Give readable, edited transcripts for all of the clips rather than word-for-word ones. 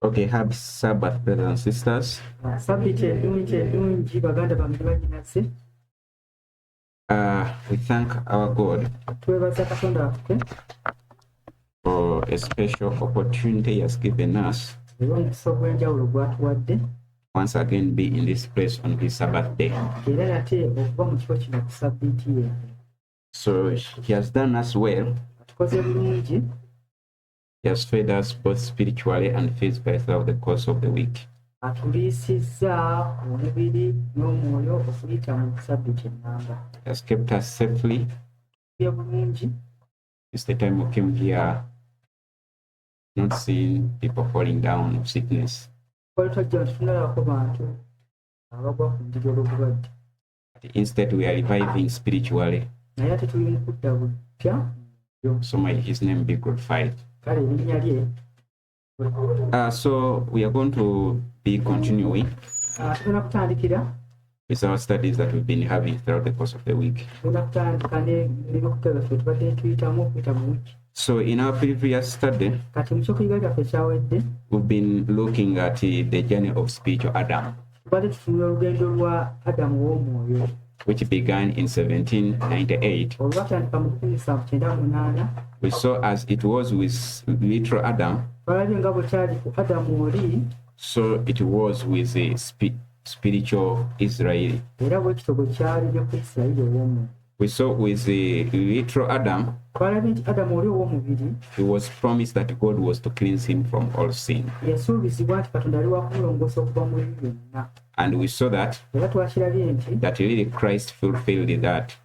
Okay, happy Sabbath, brothers and sisters. We thank our God for a special opportunity He has given us once again be in this place on His Sabbath day. So He has done us well. He has fed us both spiritually and physically throughout the course of the week. He has kept us safely. It's the time we came here not seeing people falling down of sickness. Instead, we are reviving spiritually. So may His name be glorified. So we are going to be continuing with our studies that we've been having throughout the course of the week. So in our previous study, we've been looking at the journey of spiritual Adam, which began in 1798. We saw as it was with literal Adam, so it was with the spiritual Israel. We saw with the literal Adam, he was promised that God was to cleanse him from all sin. And we saw that really Christ fulfilled that.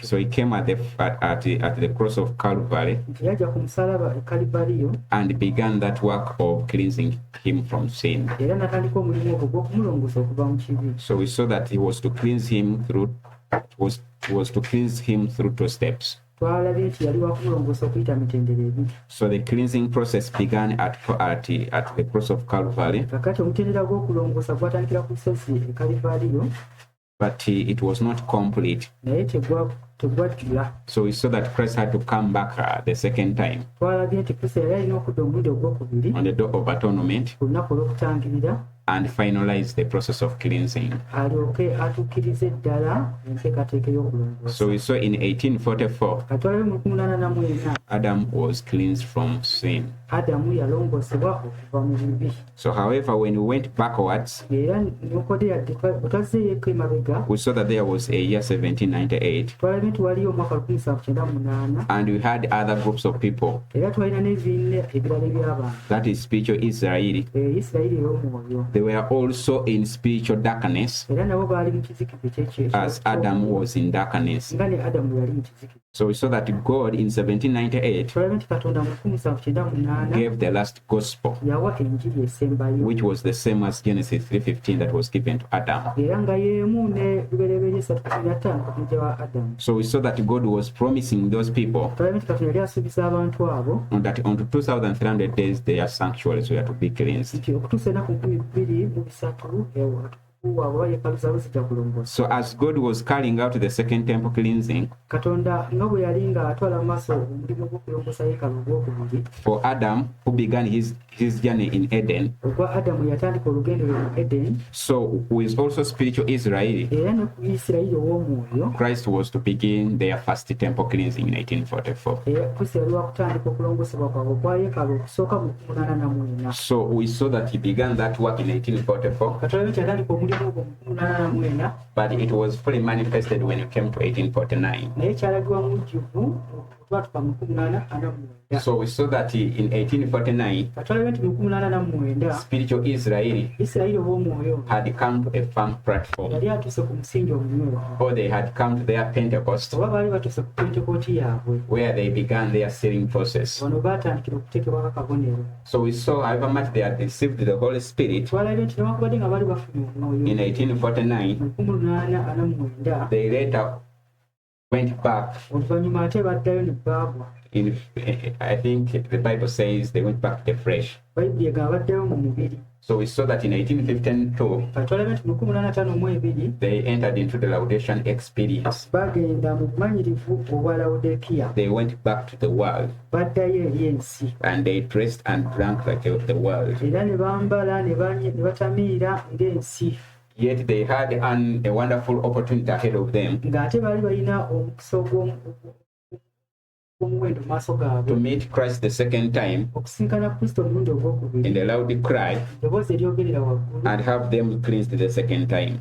So He came at the cross of Calvary and began that work of cleansing him from sin. So we saw that He was to cleanse him through two steps. So the cleansing process began at the cross of Calvary, but it was not complete. So we saw that Christ had to come back the second time on the door of atonement and finalize the process of cleansing. So we saw in 1844, Adam was cleansed from sin. So however, when we went backwards, we saw that there was a year 1798, and we had other groups of people, that is spiritual Israel. They were also in spiritual darkness as Adam was in darkness. So we saw that God in 1798 gave the last gospel, which was the same as Genesis 3:15 that was given to Adam. So we saw that God was promising those people that unto 2,300 days their sanctuaries were to be cleansed. So as God was carrying out the second temple cleansing for Adam, who began his journey in Eden, so who is also spiritual Israel, Christ was to begin their first temple cleansing in 1844. So we saw that He began that work in 1844, but it was fully manifested when it came to 1849. So we saw that in 1849, spiritual Israel had come to a firm platform, or they had come to their Pentecost, where they began their sealing process. So we saw however much they had received the Holy Spirit in 1849, they later went back. I think the Bible says they went back to the flesh. So we saw that in 1852, they entered into the Laodicean experience. They went back to the world. And they dressed and drank like the world. Yet they had a wonderful opportunity ahead of them to meet Christ the second time in the loud cry and have them cleansed the second time.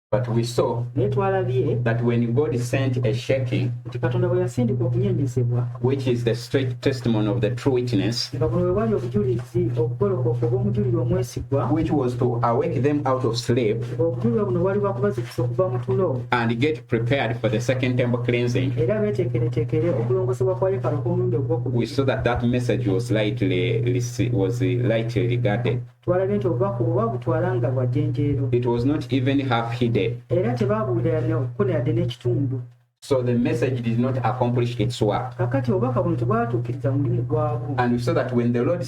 But we saw that when God sent a shaking, which is the straight testimony of the true witness, which was to awake them out of sleep and get prepared for the second temple cleansing, we saw that that message was lightly regarded. It was not even half hidden. So the message did not accomplish its work. And we saw that when the Lord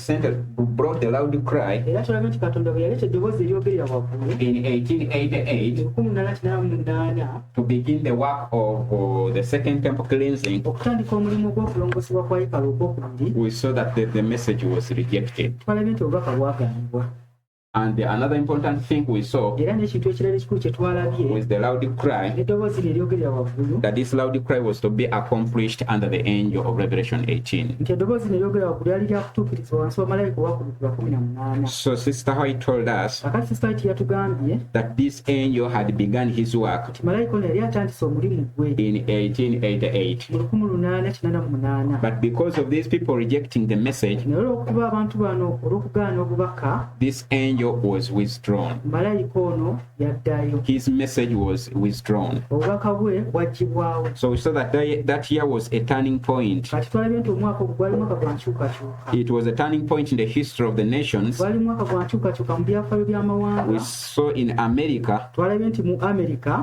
brought the loud cry in 1888 to begin the work of the second temple cleansing, we saw that the message was rejected. And another important thing we saw was the loud cry, that this loud cry was to be accomplished under the angel of Revelation 18. So Sister Hoy told us that this angel had begun his work in 1888. But because of these people rejecting the message, this angel was withdrawn. His message was withdrawn. So we saw that year was a turning point. It was a turning point in the history of the nations. We saw in America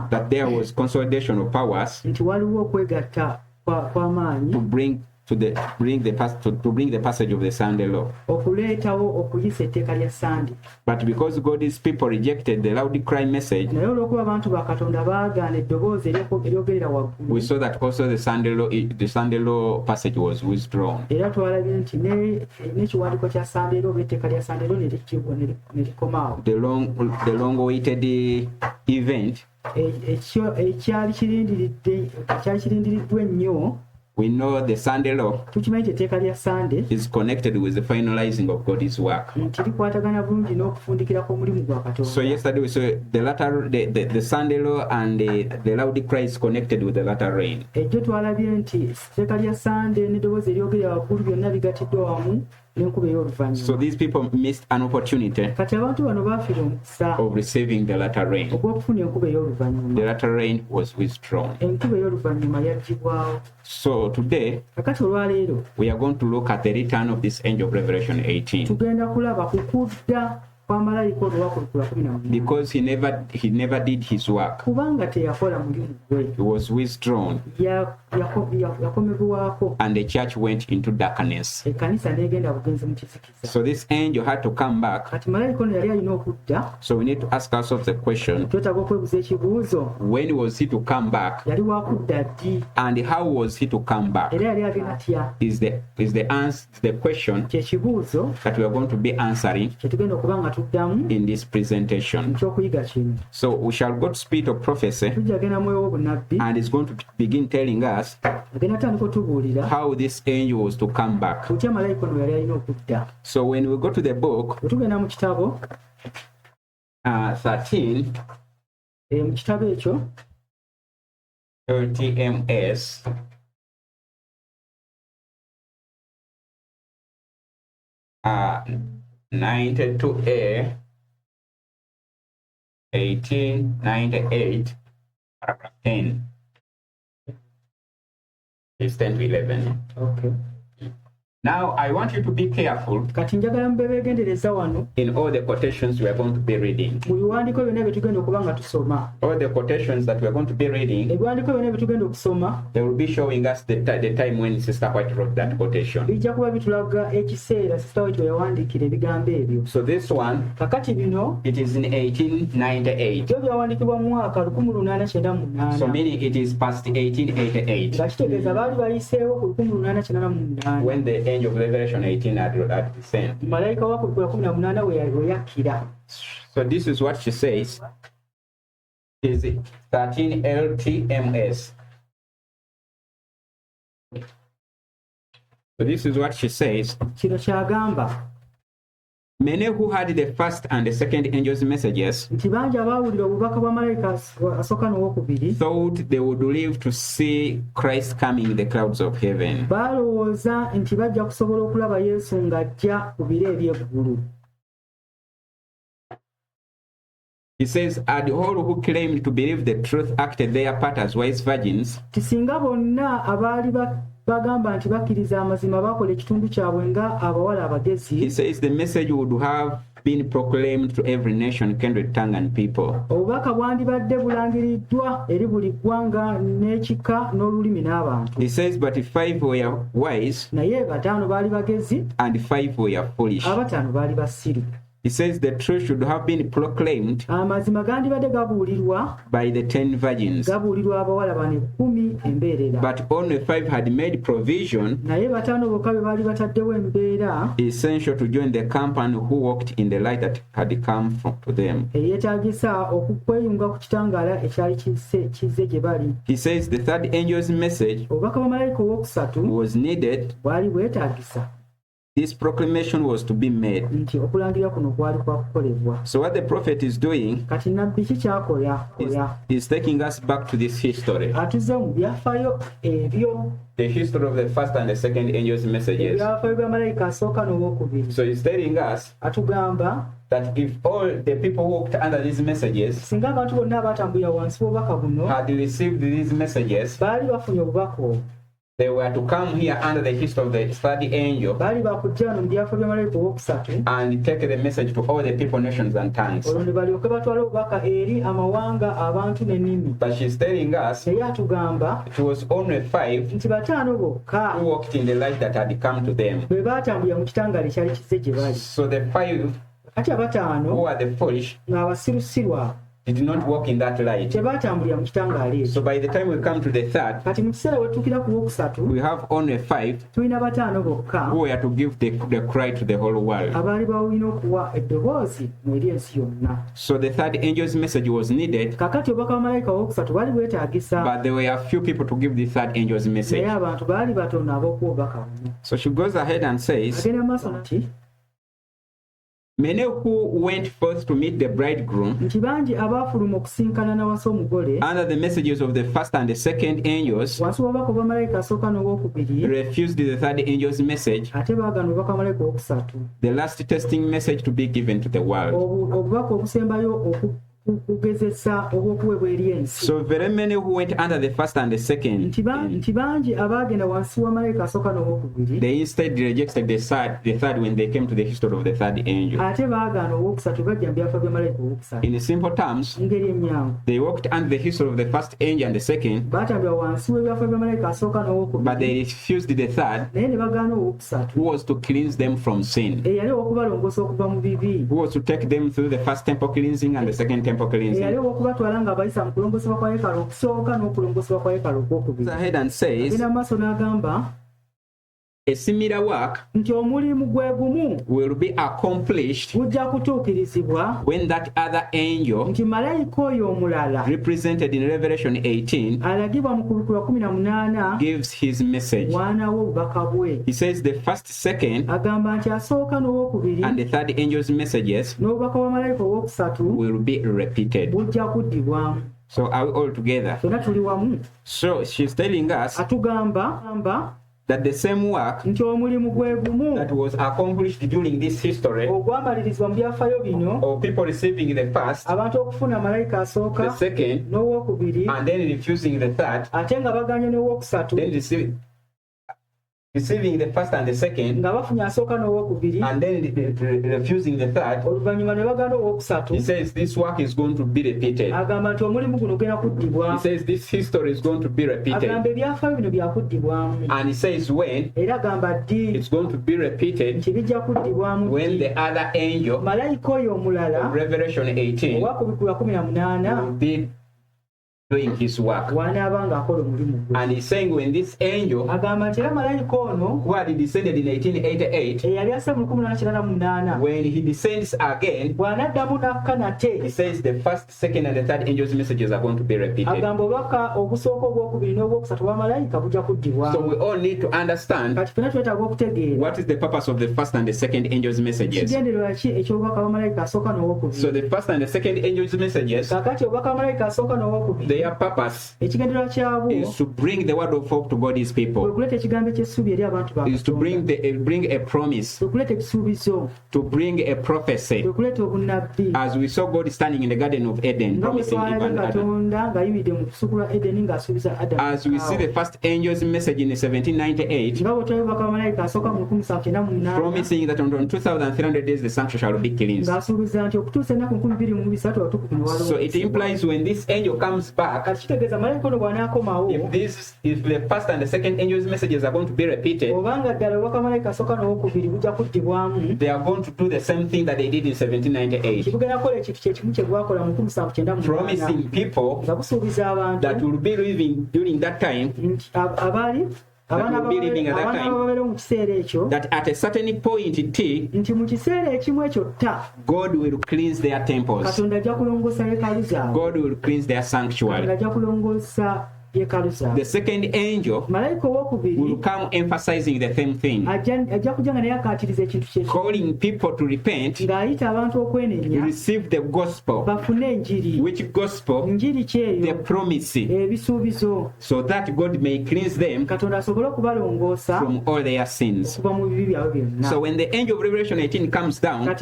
that there was consolidation of powers to bring the passage of the Sunday law. But because God's people rejected the loud cry message, we saw that also the Sunday law passage was withdrawn. The long-awaited event, we know the Sunday law is connected with the finalizing of God's work. So yesterday we saw the Sunday law and the loud cry is connected with the latter rain. So these people missed an opportunity of receiving the latter rain. The latter rain was withdrawn. So today we are going to look at the return of this angel of Revelation 18. Because he never did his work. He was withdrawn. And the church went into darkness. So this angel had to come back. So we need to ask ourselves the question, when was he to come back? And how was he to come back? Is the question that we are going to be answering in this presentation. So we shall go to Spirit of Prophecy, and it's going to begin telling us how this angel was to come back. So when we go to the book 13, LTMS, uh, 92A 1898 paragraph 10 is 10 to 11. Okay. Now, I want you to be careful in all the quotations we are going to be reading. All the quotations that we are going to be reading, they will be showing us the time when Sister White wrote that quotation. So this one, it is in 1898. So meaning it is past 1888. When the angel of Revelation 18 had descended. So this is what she says. Is it 13 LTMS? So this is what she says. Many who had the first and the second angel's messages thought they would live to see Christ coming in the clouds of heaven. He says, and all who claimed to believe the truth acted their part as wise virgins. He says the message would have been proclaimed to every nation, kindred, tongue, and people. He says, but 5 were wise and 5 were foolish. He says the truth should have been proclaimed by the 10 virgins. But only 5 had made provision essential to join the company who walked in the light that had come to them. He says the third angel's message was needed. This proclamation was to be made. So what the prophet is doing is taking us back to this history. The history of the first and the second angel's messages. So he's telling us that if all the people walked under these messages had received these messages, they were to come here under the history of the third angel and take the message to all the people, nations, and tongues. But she's telling us it was only 5 who walked in the light that had come to them. So the 5 who are the foolish did not walk in that light. So by the time we come to the third, we have only 5 who were to give the cry to the whole world. So the third angel's message was needed, but there were a few people to give the third angel's message. So she goes ahead and says, many who went forth to meet the bridegroom under the messages of the first and the second angels refused the third angel's message, the last testing message to be given to the world. So very many who went under the first and the second, they instead rejected the third when they came to the history of the third angel. In simple terms, they walked under the history of the first angel and the second, but they refused the third, who was to cleanse them from sin, who was to take them through the first temple cleansing and the second temple cleansing. Ahead and says, a similar work will be accomplished when that other angel represented in Revelation 18 gives his message. He says the first, second, and the third angel's messages will be repeated. So are we all together? So she's telling us that the same work that was accomplished during this history of people receiving the first, the second, and then refusing the third, then receiving the first and the second, and then refusing the third, he says this work is going to be repeated. He says this history is going to be repeated. And he says when it's going to be repeated, when the other angel of Revelation 18 will be doing his work. And he's saying when this angel who had descended in 1888, when he descends again, he says the first, second, and the third angel's messages are going to be repeated. So we all need to understand what is the purpose of the first and the second angel's messages. So the first and the second angel's messages, their purpose is to bring the word of hope to God's people, is to bring a promise, to bring a prophecy, as we saw God standing in the Garden of Eden promising Eve and Adam. As we see the first angel's message in 1798 promising that on 2300 days the sanctuary shall be cleansed. So it implies when this angel comes back, if the first and the second angel's messages are going to be repeated, they are going to do the same thing that they did in 1798, promising people that will be living during that time, that will be living at that time, that at a certain point in T, God will cleanse their temples, God will cleanse their sanctuary. The second angel will come emphasizing the same thing, calling people to repent, receive the gospel. Which gospel? The promise, so that God may cleanse them from all their sins. So when the angel of Revelation 18 comes down, we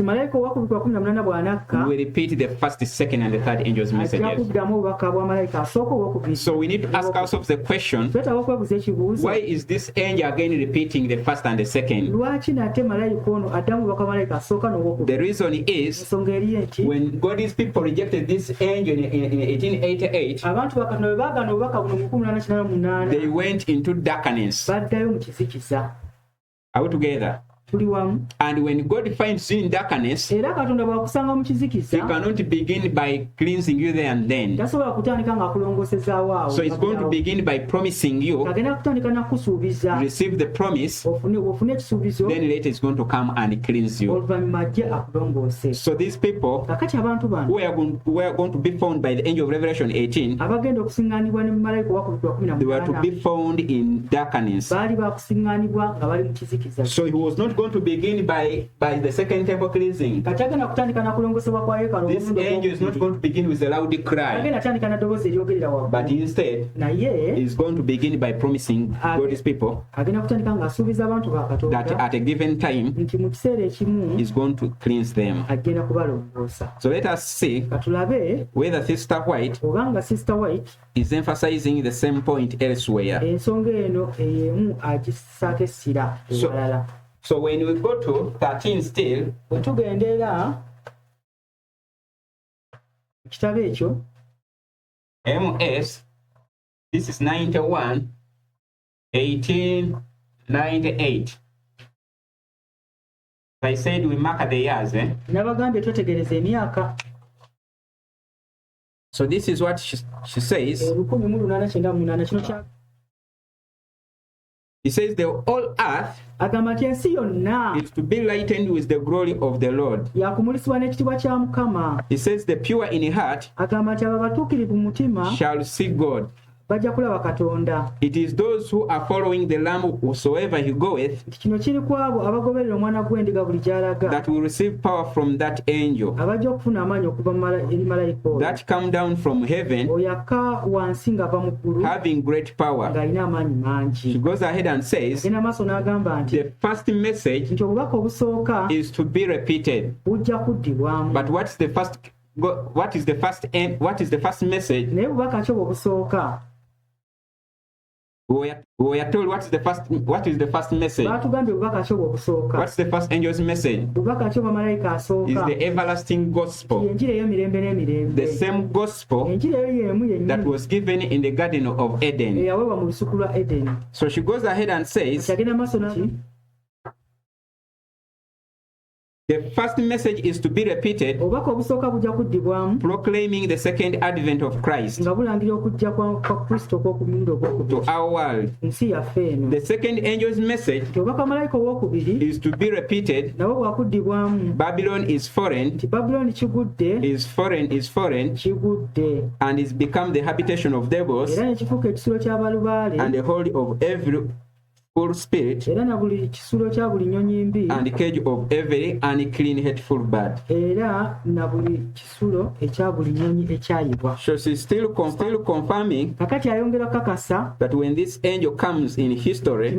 repeat the first, second, and the third angel's messages. So we need to ask ourselves the question, why is this angel again repeating the first and the second? The reason is, when God's people rejected this angel in 1888, they went into darkness. Are we together? And when God finds you in darkness, He cannot begin by cleansing you there and then. So He's going to begin by promising you, receive the promise, then later He's going to come and cleanse you. So these people who are going to be found by the angel of Revelation 18, they were to be found in darkness. So He was not going to begin by the second temple cleansing. This angel is not going to begin with a loud cry, but instead is going to begin by promising God's people that at a given time is going to cleanse them. So let us see whether Sister White is emphasizing the same point elsewhere. So when we go to 13 still, MS, this is 91, 1898. I said we mark the years, So this is what she says. He says the whole earth is to be lightened with the glory of the Lord. He says the pure in heart shall see God. It is those who are following the Lamb whosoever he goeth that will receive power from that angel that come down from heaven having great power. She goes ahead and says the first message is to be repeated. But what is the first message? We are told what is the first message. What's the first angel's message? Is the everlasting gospel. The same gospel that was given in the Garden of Eden. So she goes ahead and says, the first message is to be repeated, proclaiming the second advent of Christ to our world. The second angel's message is to be repeated. Babylon is foreign, and is become the habitation of devils and the hold of every full spirit and the cage of every unclean hateful bird. So she's still confirming that when this angel comes in history,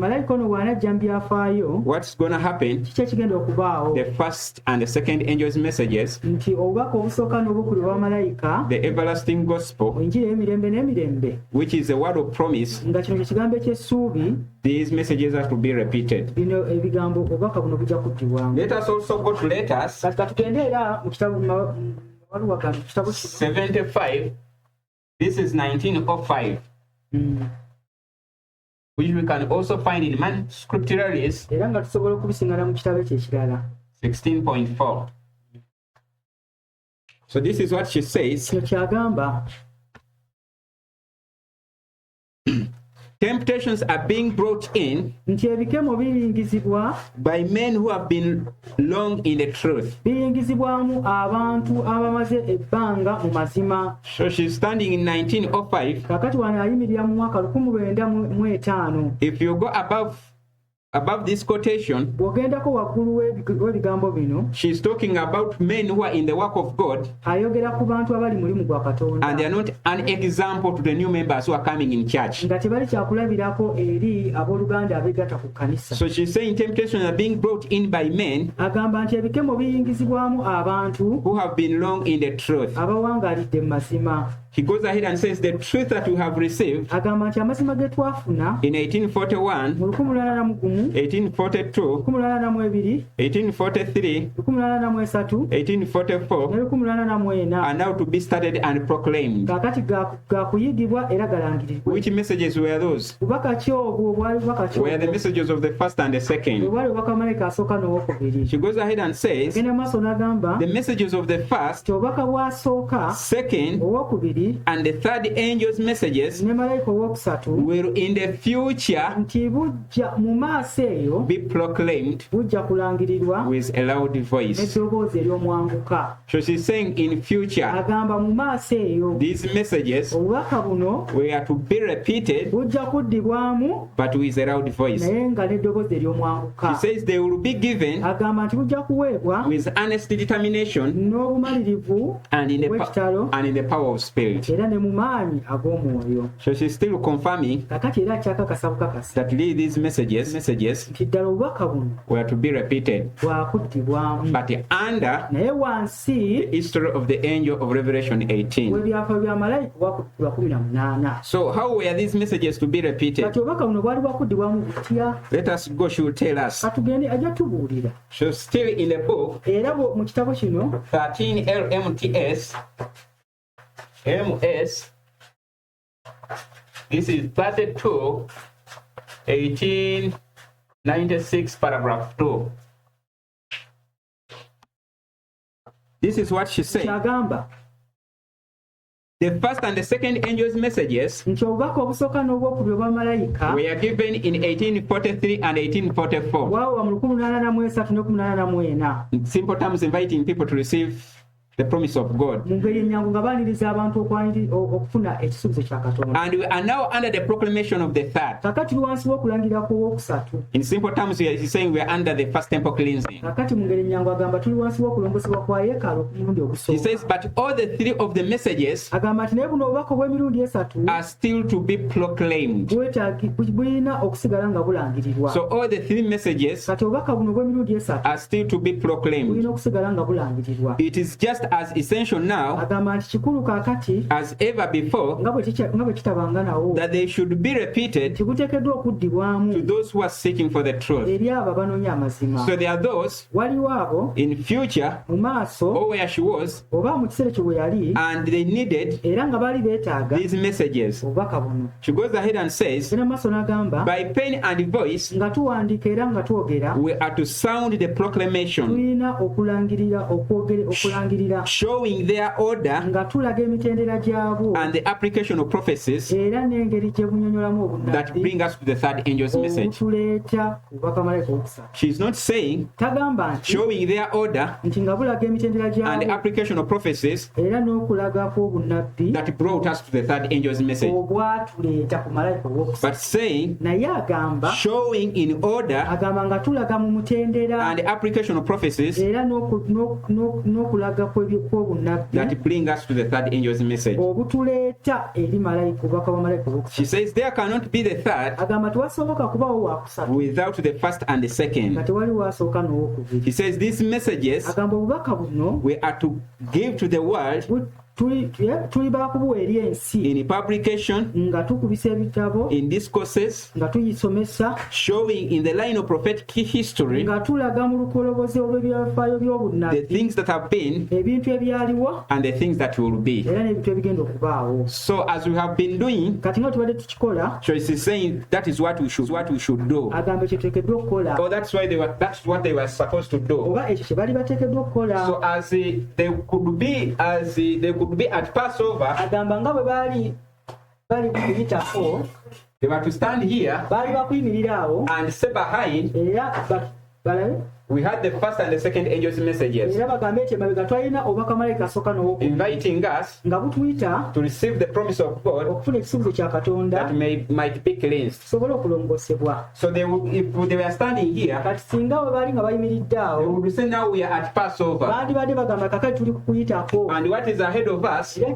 what's going to happen? The first and the second angel's messages, the everlasting gospel, which is a word of promise, these messages are to be repeated. Let us also go to letters 75. This is 1905, which we can also find in Scripturalis 16.4. So this is what she says. Temptations are being brought in by men who have been long in the truth. So she's standing in 1905. If you go above this quotation, she's talking about men who are in the work of God, and they are not an example to the new members who are coming in church. So she's saying temptations are being brought in by men who have been long in the truth. He goes ahead and says the truth that we have received in 1841, 1842, 1843, 1844, are now to be started and proclaimed. Which messages were those? Were the messages of the first and the second. She goes ahead and says the messages of the first, second, and the third angel's messages will in the future be proclaimed with a loud voice. So she's saying in future these messages were to be repeated but with a loud voice. She says they will be given with honest determination and in the power of spirit. So she's still confirming that these messages were to be repeated, but under the history of the angel of Revelation 18. So how were these messages to be repeated? Let us go, she will tell us. So still in the book 13 LMTS MS, this is 32, 1896, paragraph 2. This is what she said. The first and the second angel's messages were given in 1843 and 1844. In simple terms, inviting people to receive the promise of God. And we are now under the proclamation of the third. In simple terms, he is saying we are under the first temple cleansing. He says, but all the three of the messages are still to be proclaimed. So all the three messages are still to be proclaimed. It is just just as essential now as ever before that they should be repeated to those who are seeking for the truth. So there are those in future or where she was and they needed these messages. She goes ahead and says, by pen and voice we are to sound the proclamation, showing their order and the application of prophecies that bring us to the third angel's message. She's not saying showing their order and the application of prophecies that brought us to the third angel's message, but saying showing in order and the application of prophecies that bring us to the third angel's message. She says there cannot be the third without the first and the second. He says these messages we are to give to the world in publication, in discourses, showing in the line of prophetic history the things that have been and the things that will be. So as we have been doing, so is saying that is what we should do. Oh, that's what they were supposed to do. So as they could be at Passover, they were to stand here and stay behind. We had the first and the second angel's messages inviting us to receive the promise of God that might be cleansed. So if they were standing here, they would say now we are at Passover. And what is ahead of us? There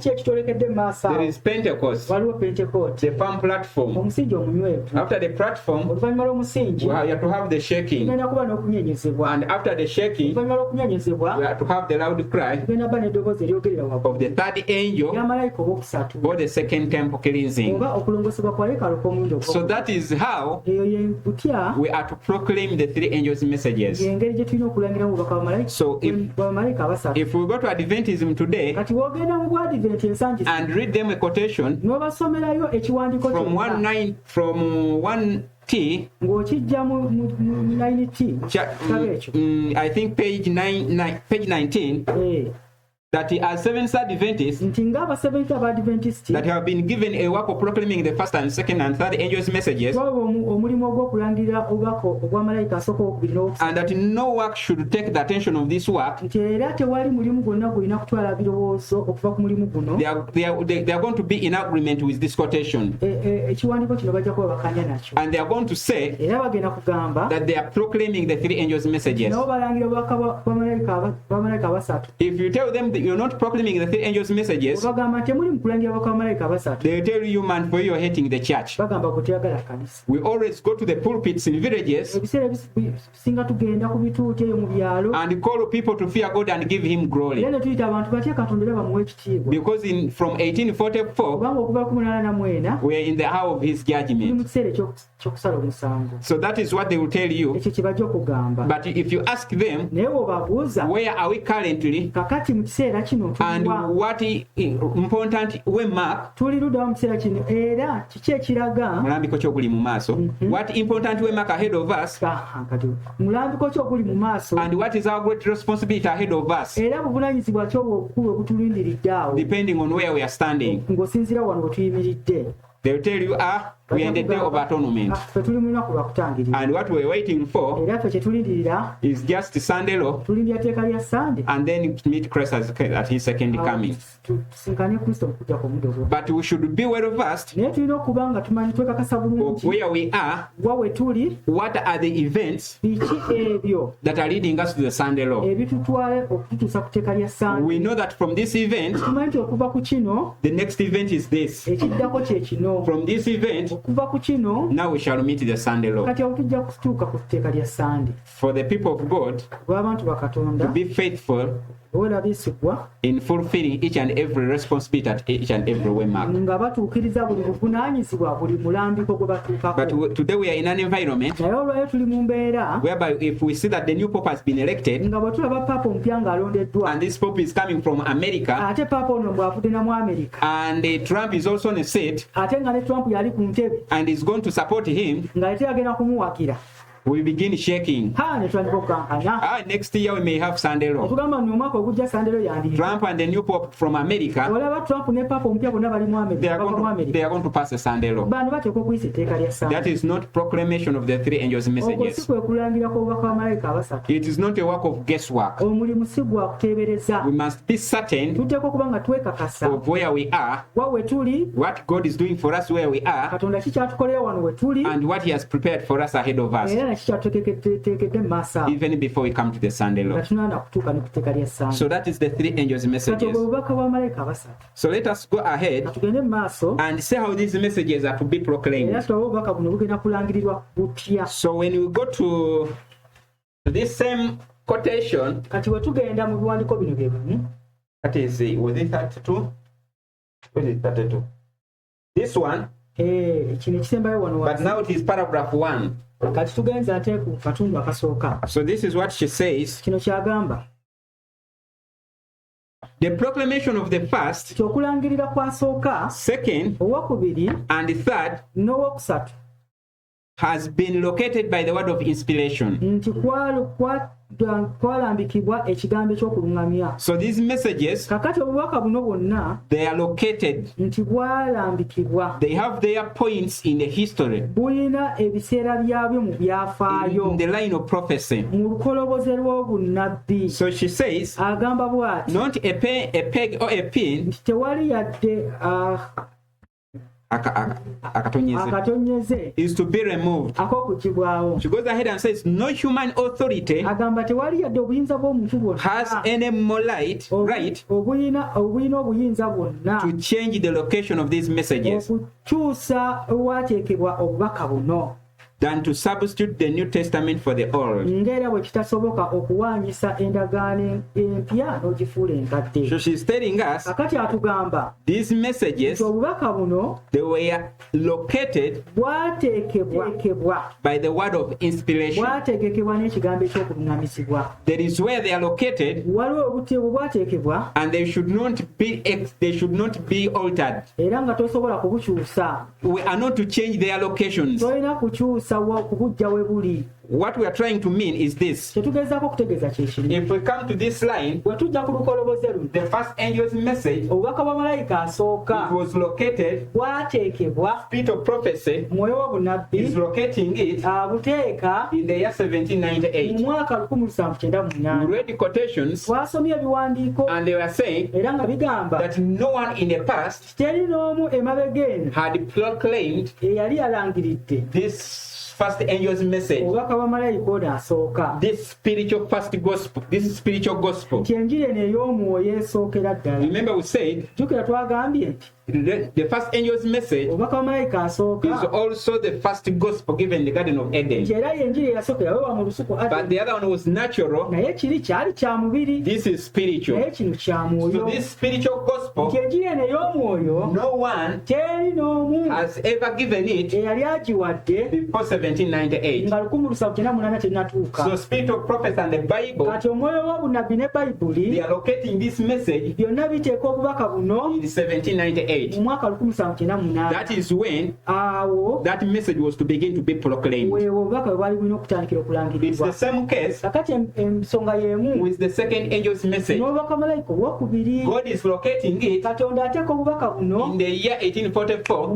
is Pentecost, the firm platform. After the platform, we have to have the shaking. And after the shaking, we are to have the loud cry of the third angel or the second temple cleansing. So that is how we are to proclaim the three angels' messages. So if we go to Adventism today and read them a quotation from 1 T, I think page 19, that as Seventh Adventists that have been given a work of proclaiming the first and second and third angels' messages, and that no work should take the attention of this work. They are going to be in agreement with this quotation, and they are going to say that they are proclaiming the three angels' messages. If you tell them you're not proclaiming the three angels' messages, they will tell you, man, for you are hating the church. We always go to the pulpits in villages and call people to fear God and give him glory. Because from 1844, we are in the hour of his judgment. So that is what they will tell you. But if you ask them, where are we currently? And what important we mark, what important we mark ahead of us, and what is our great responsibility ahead of us, depending on where we are standing. They will tell you, we are in the day of atonement. And what we're waiting for is just Sandelo, and then meet Christ at his second coming. But we should be well versed of where we are, what are the events that are leading us to the Sandelo. We know that from this event, the next event is this. From this event, now we shall meet the Sunday law. For the people of God to be faithful in fulfilling each and every responsibility at each and every way mark. But today we are in an environment whereby if we see that the new Pope has been elected and this Pope is coming from America and Trump is also on the seat and is going to support him, we begin shaking. Next year we may have Sunday law. Trump and the new Pope from America, they are going to pass a Sunday law. That is not proclamation of the three angels' messages. It is not a work of guesswork. We must be certain of where we are, what God is doing for us where we are, and what He has prepared for us ahead of us, even before we come to the Sunday law. So that is the three angels' messages. So let us go ahead and see how these messages are to be proclaimed. So when we go to this same quotation, that is, was it 32? What is 32? This one, but now it is paragraph 1. So this is what she says. The proclamation of the first, second, and third has been located by the word of inspiration. So these messages, they are located. They have their points in the history, in the line of prophecy. So she says, not a peg or a pin is to be removed. She goes ahead and says, no human authority has any more right to change the location of these messages than to substitute the New Testament for the Old. So she's telling us these messages, they were located by the word of inspiration. That is where they are located, and they should not be altered. We are not to change their locations. What we are trying to mean is this. If we come to this line, the first angel's message, it was located, spirit of prophecy is locating it in the year 1798. We read the quotations, and they were saying that no one in the past had proclaimed this first angel's message, this spiritual first gospel, this spiritual gospel. Remember we said the first angel's message is also the first gospel given in the Garden of Eden. But the other one was natural. This is spiritual. So this spiritual gospel, no one has ever given it before 1798. So spirit of prophets and the Bible, they are locating this message in 1798. That is when that message was to begin to be proclaimed. It's the same case with the second angel's message. God is locating it in the year 1844,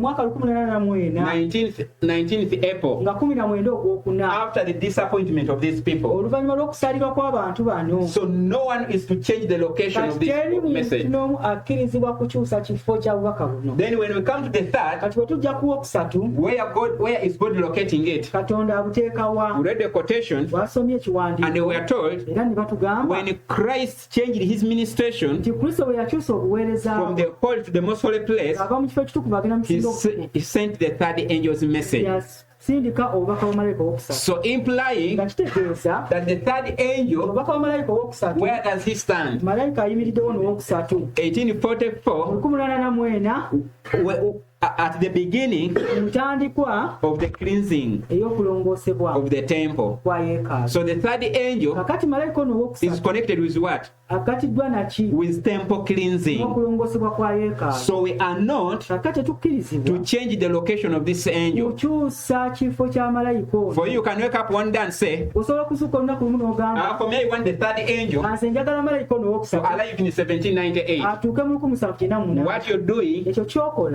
19th April, after the disappointment of these people. So no one is to change the location of this message. Then when we come to the third, where is God locating it? We read the quotation and we are told when Christ changed his ministration from the holy to the most holy place, he sent the third angel's message. So implying that the third angel, where does he stand? 1844, at the beginning of the cleansing of the temple. So the third angel is connected with what? With temple cleansing. So we are not to change the location of this angel. For you can wake up one day and say, for me I want the third angel to arrive in 1798. What you're doing,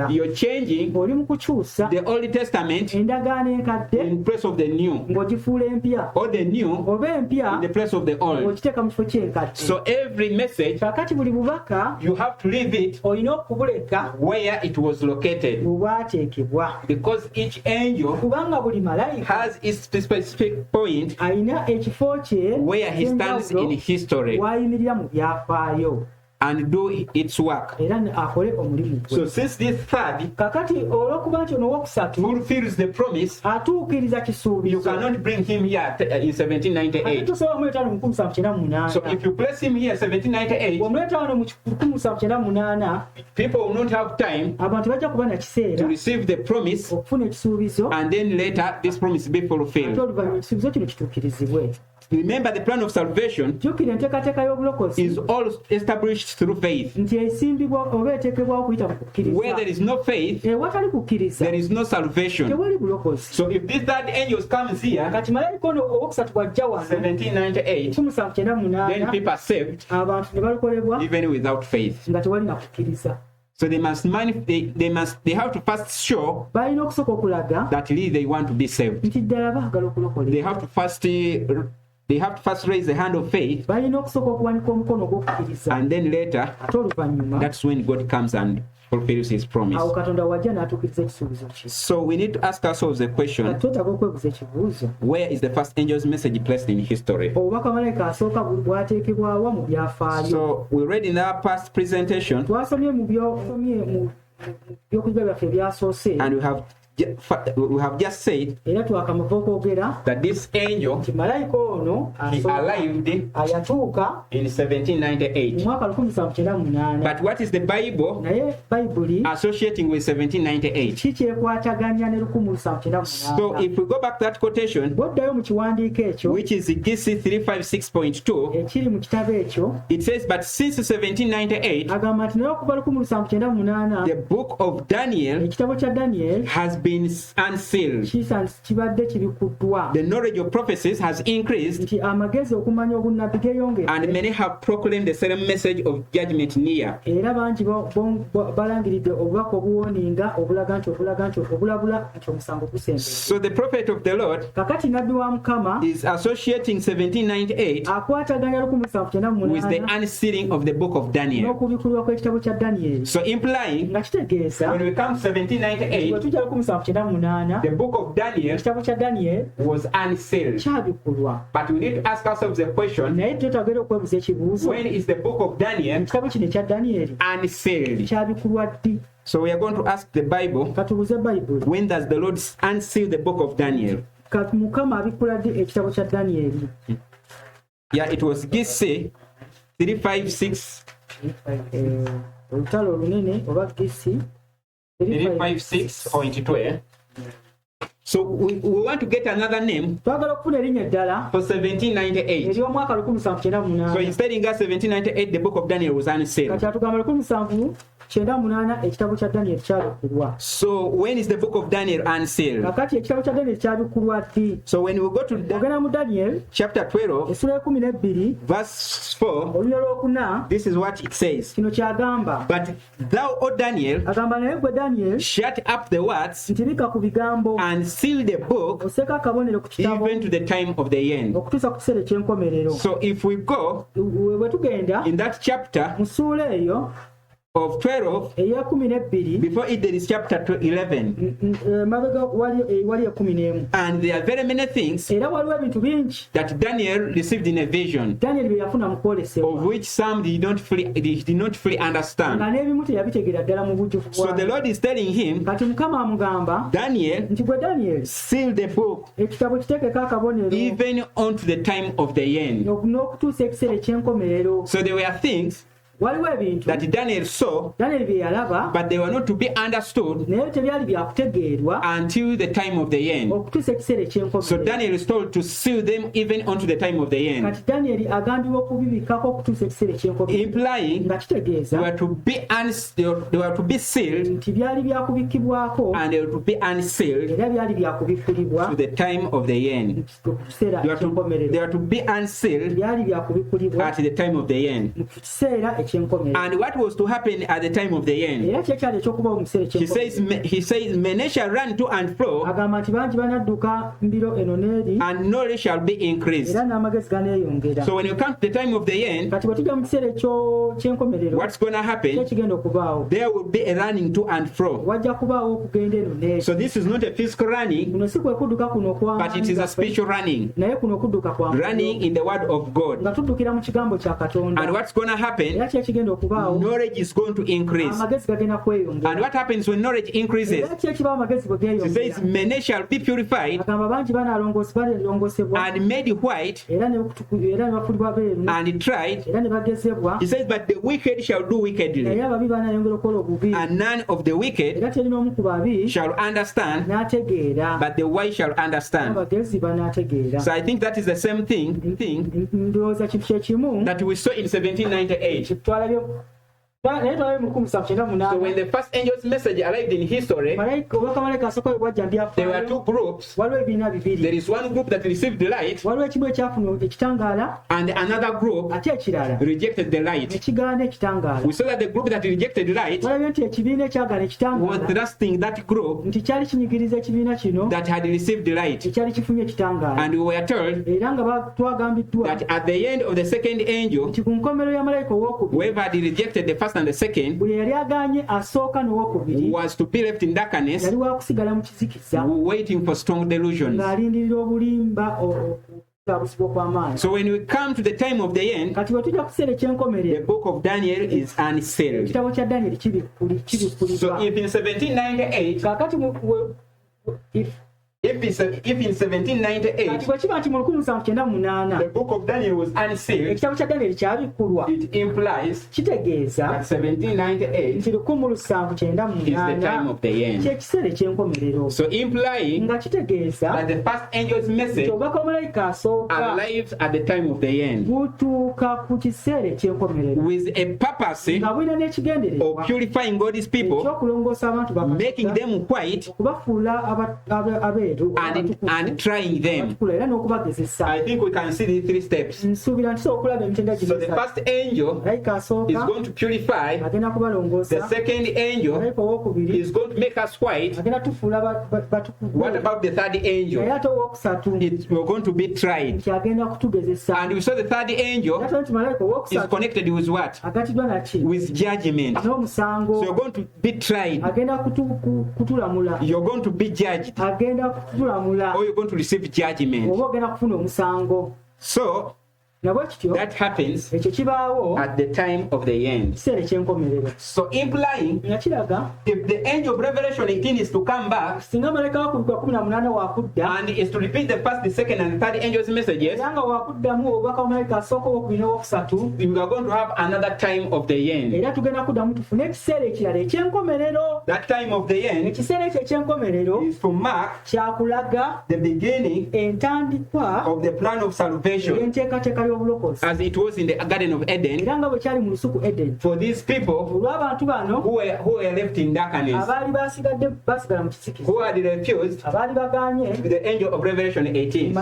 you're changing the Old Testament in place of the New, or the New in the place of the Old. So every message, you have to leave it where it was located, because each angel has its specific point where he stands in history and do its work. So since this third fulfills the promise, you cannot bring him here in 1798. So if you place him here 1798, people will not have time to receive the promise, and then later this promise will be fulfilled. Remember, the plan of salvation is all established through faith. Where there is no faith, there is no salvation. So if this third angel comes here, 1798, then people are saved even without faith. So they have to first show that really they want to be saved. They have to first raise the hand of faith, and then later, that's when God comes and fulfills his promise. So we need to ask ourselves the question, where is the first angel's message placed in history? So we read in our past presentation, and we have just said that this angel, he arrived in 1798. But what is the Bible associating with 1798? So if we go back to that quotation, which is Giddisi 356.2, it says, but since 1798, the book of Daniel has been unsealed. The knowledge of prophecies has increased, and many have proclaimed the solemn message of judgment near. So the prophet of the Lord is associating 1798 with the unsealing of the book of Daniel. So implying, when we come to 1798, the book of Daniel was unsealed. But we need to ask ourselves the question, when is the book of Daniel unsealed? So we are going to ask the Bible, when does the Lord unseal the book of Daniel? Yeah, it was Giddisi 356. 356.2. So we want to get another name for 1798. So he's telling us 1798 the book of Daniel was unsealed. So when is the book of Daniel unsealed? So when we go to Daniel chapter 12 verse 4, this is what it says. But thou, O Daniel, shut up the words and seal the book even to the time of the end. So if we go in that chapter of 12, before it there is chapter 11. And there are very many things that Daniel received in a vision, of which some did not fully understand. So the Lord is telling him, Daniel, seal the book even unto the time of the end. So there were things that Daniel saw, but they were not to be understood until the time of the end. So Daniel is told to seal them even unto the time of the end, implying they were to be sealed and they were to be unsealed to the time of the end. They were to be unsealed at the time of the end. And what was to happen at the time of the end? He says, many shall run to and fro, and knowledge shall be increased. So when you come to the time of the end, what's going to happen? There will be a running to and fro. So this is not a physical running, but it is a spiritual running. Running in the word of God. And what's going to happen? Knowledge is going to increase. And what happens when knowledge increases? It says, many shall be purified and made white and tried. He says, but the wicked shall do wickedly, and none of the wicked shall understand, but the wise shall understand. So I think that is the same thing that we saw in 1798. So when the first angel's message arrived in history, there were two groups. There is one group that received the light, and another group rejected the light. We saw that the group that rejected the light was thrusting that group that had received the light. And we were told that at the end of the second angel, whoever had rejected the first and the second was to be left in darkness, waiting for strong delusions. So when we come to the time of the end, the book of Daniel is unsealed. So if in 1798, if in 1798 the book of Daniel was unsealed, it implies that 1798 is the time of the end. So implying that the first angel's message arrives at the time of the end with a purpose of purifying God's people, making them white, and trying them. I think we can see the three steps. So the first angel is going to purify. The second angel is going to make us white. What about the third angel? We're going to be tried. And we saw the third angel is connected with what? With judgment. So you're going to be tried. You're going to be judged. Or you're going to receive judgment. So that happens at the time of the end. So implying, if the angel of Revelation 18 is to come back and is to repeat the first, the second, and the third angel's messages, we are going to have another time of the end. That time of the end is to mark the beginning of the plan of salvation, as it was in the Garden of Eden, for these people who were left in darkness, who had refused the angel of Revelation 18.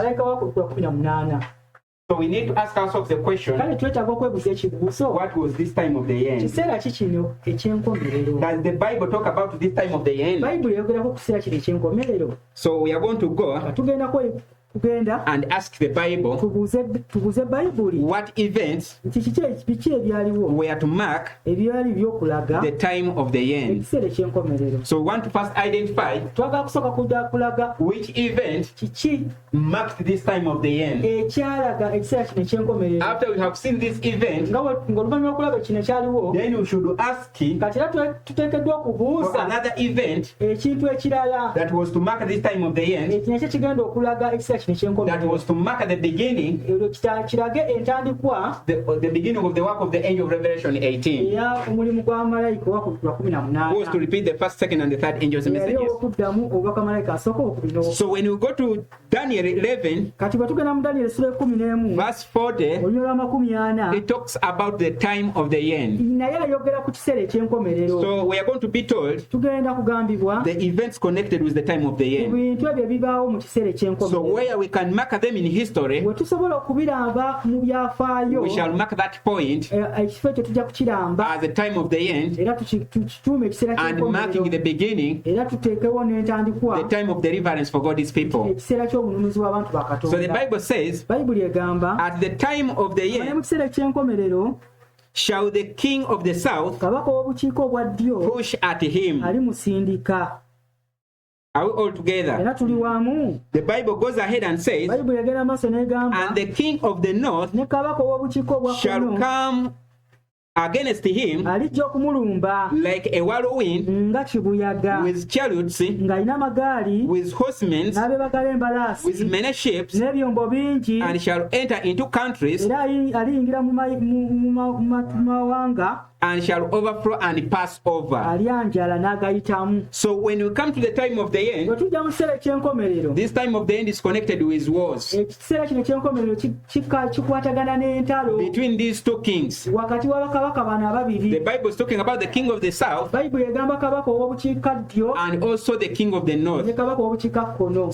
So we need to ask ourselves the question, what was this time of the end? Does the Bible talk about this time of the end? So we are going to go and ask the Bible what events were to mark the time of the end. So we want to first identify which event marked this time of the end. After we have seen this event, then we should ask for another event that was to mark this time of the end, that was to mark the beginning, the beginning of the work of the angel of Revelation 18. Who was to repeat the first, second, and the third angels' messages. So when we go to Daniel 11, verse 40, it talks about the time of the end. So we are going to be told the events connected with the time of the end. So where we can mark them in history, we shall mark that point as the time of the end, and marking the beginning, the time of deliverance for God's people. So the Bible says, at the time of the end shall the king of the south push at him. Are we all together? The Bible goes ahead and says, and the king of the north shall come against him like a whirlwind, with chariots, with horsemen, with many ships, and shall enter into countries, and shall overflow and pass over. So when we come to the time of the end, this time of the end is connected with wars between these two kings. The Bible is talking about the king of the south and also the king of the north.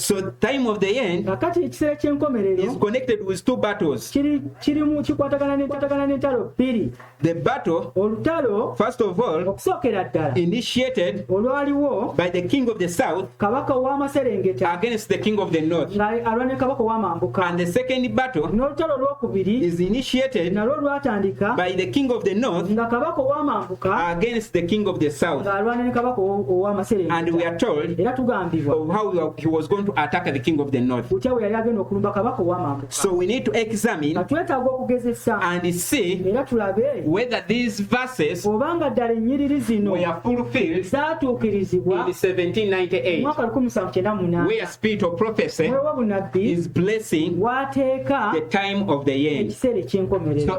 So the time of the end is connected with two battles. The battle, first of all, initiated by the king of the south against the king of the north. And the second battle is initiated by the king of the north against the king of the south. And we are told of how he was going to attack the king of the north. So we need to examine and see whether these verses were fulfilled in 1798, where spirit of prophecy is blessing the time of the end. So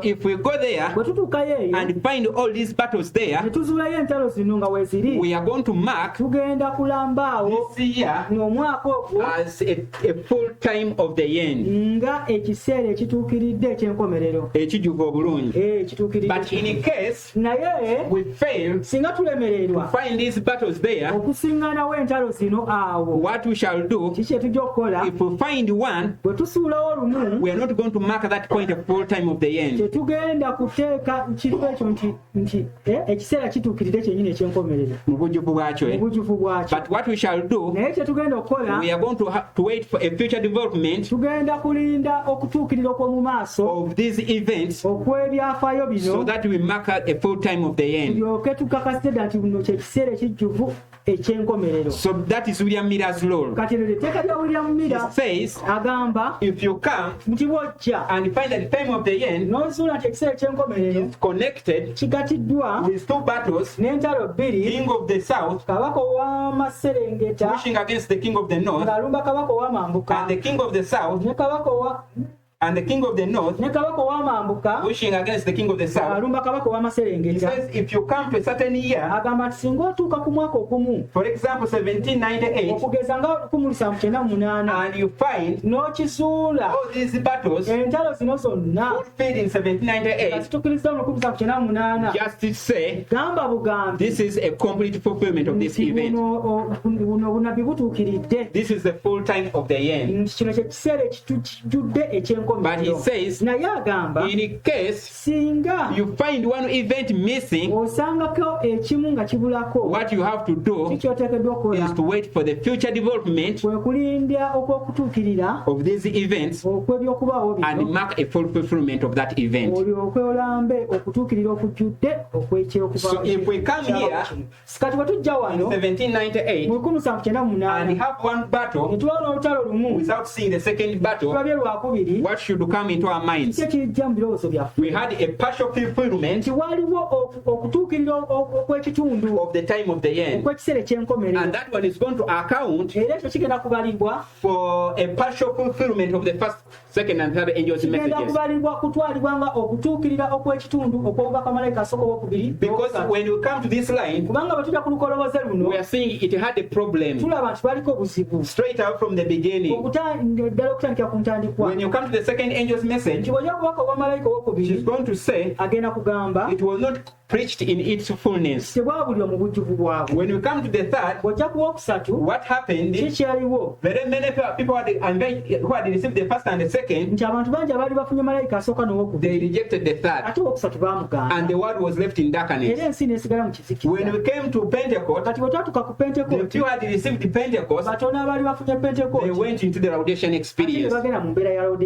if we go there and find all these battles there, we are going to mark this year as a full time of the end. But in case we fail to find these battles there, what we shall do, if we find one, we are not going to mark that point a full time of the end. But what we shall do, we are going to wait for a future development of these events, so that we mark out a full time of the end. So that is William Miller's law. He says, if you come and find that the time of the end is connected with two battles, king of the south pushing against the king of the north, and the king of the south and the king of the north pushing against the king of the south. He says, if you come to a certain year, for example 1798, and you find all these battles fulfilled in 1798, just to say this is a complete fulfillment of this event. This is the full time of the end. But he says, in case you find one event missing, what you have to do is to wait for the future development of these events and mark a full fulfillment of that event. So if we come here in 1798 and have one battle without seeing the second battle, what should come into our minds? We had a partial fulfillment of the time of the end, and that one is going to account for a partial fulfillment of the first, second and third angels' messages. Because when you come to this line, we are seeing it had a problem straight out from the beginning. When you come to the second angel's message, she's going to say it was not preached in its fullness. When you come to the third, what happened? Very many people who had received the first and the second, they rejected the third, and the word was left in darkness. When we came to Pentecost, the few had received the Pentecost, they went into the Laodicean experience. We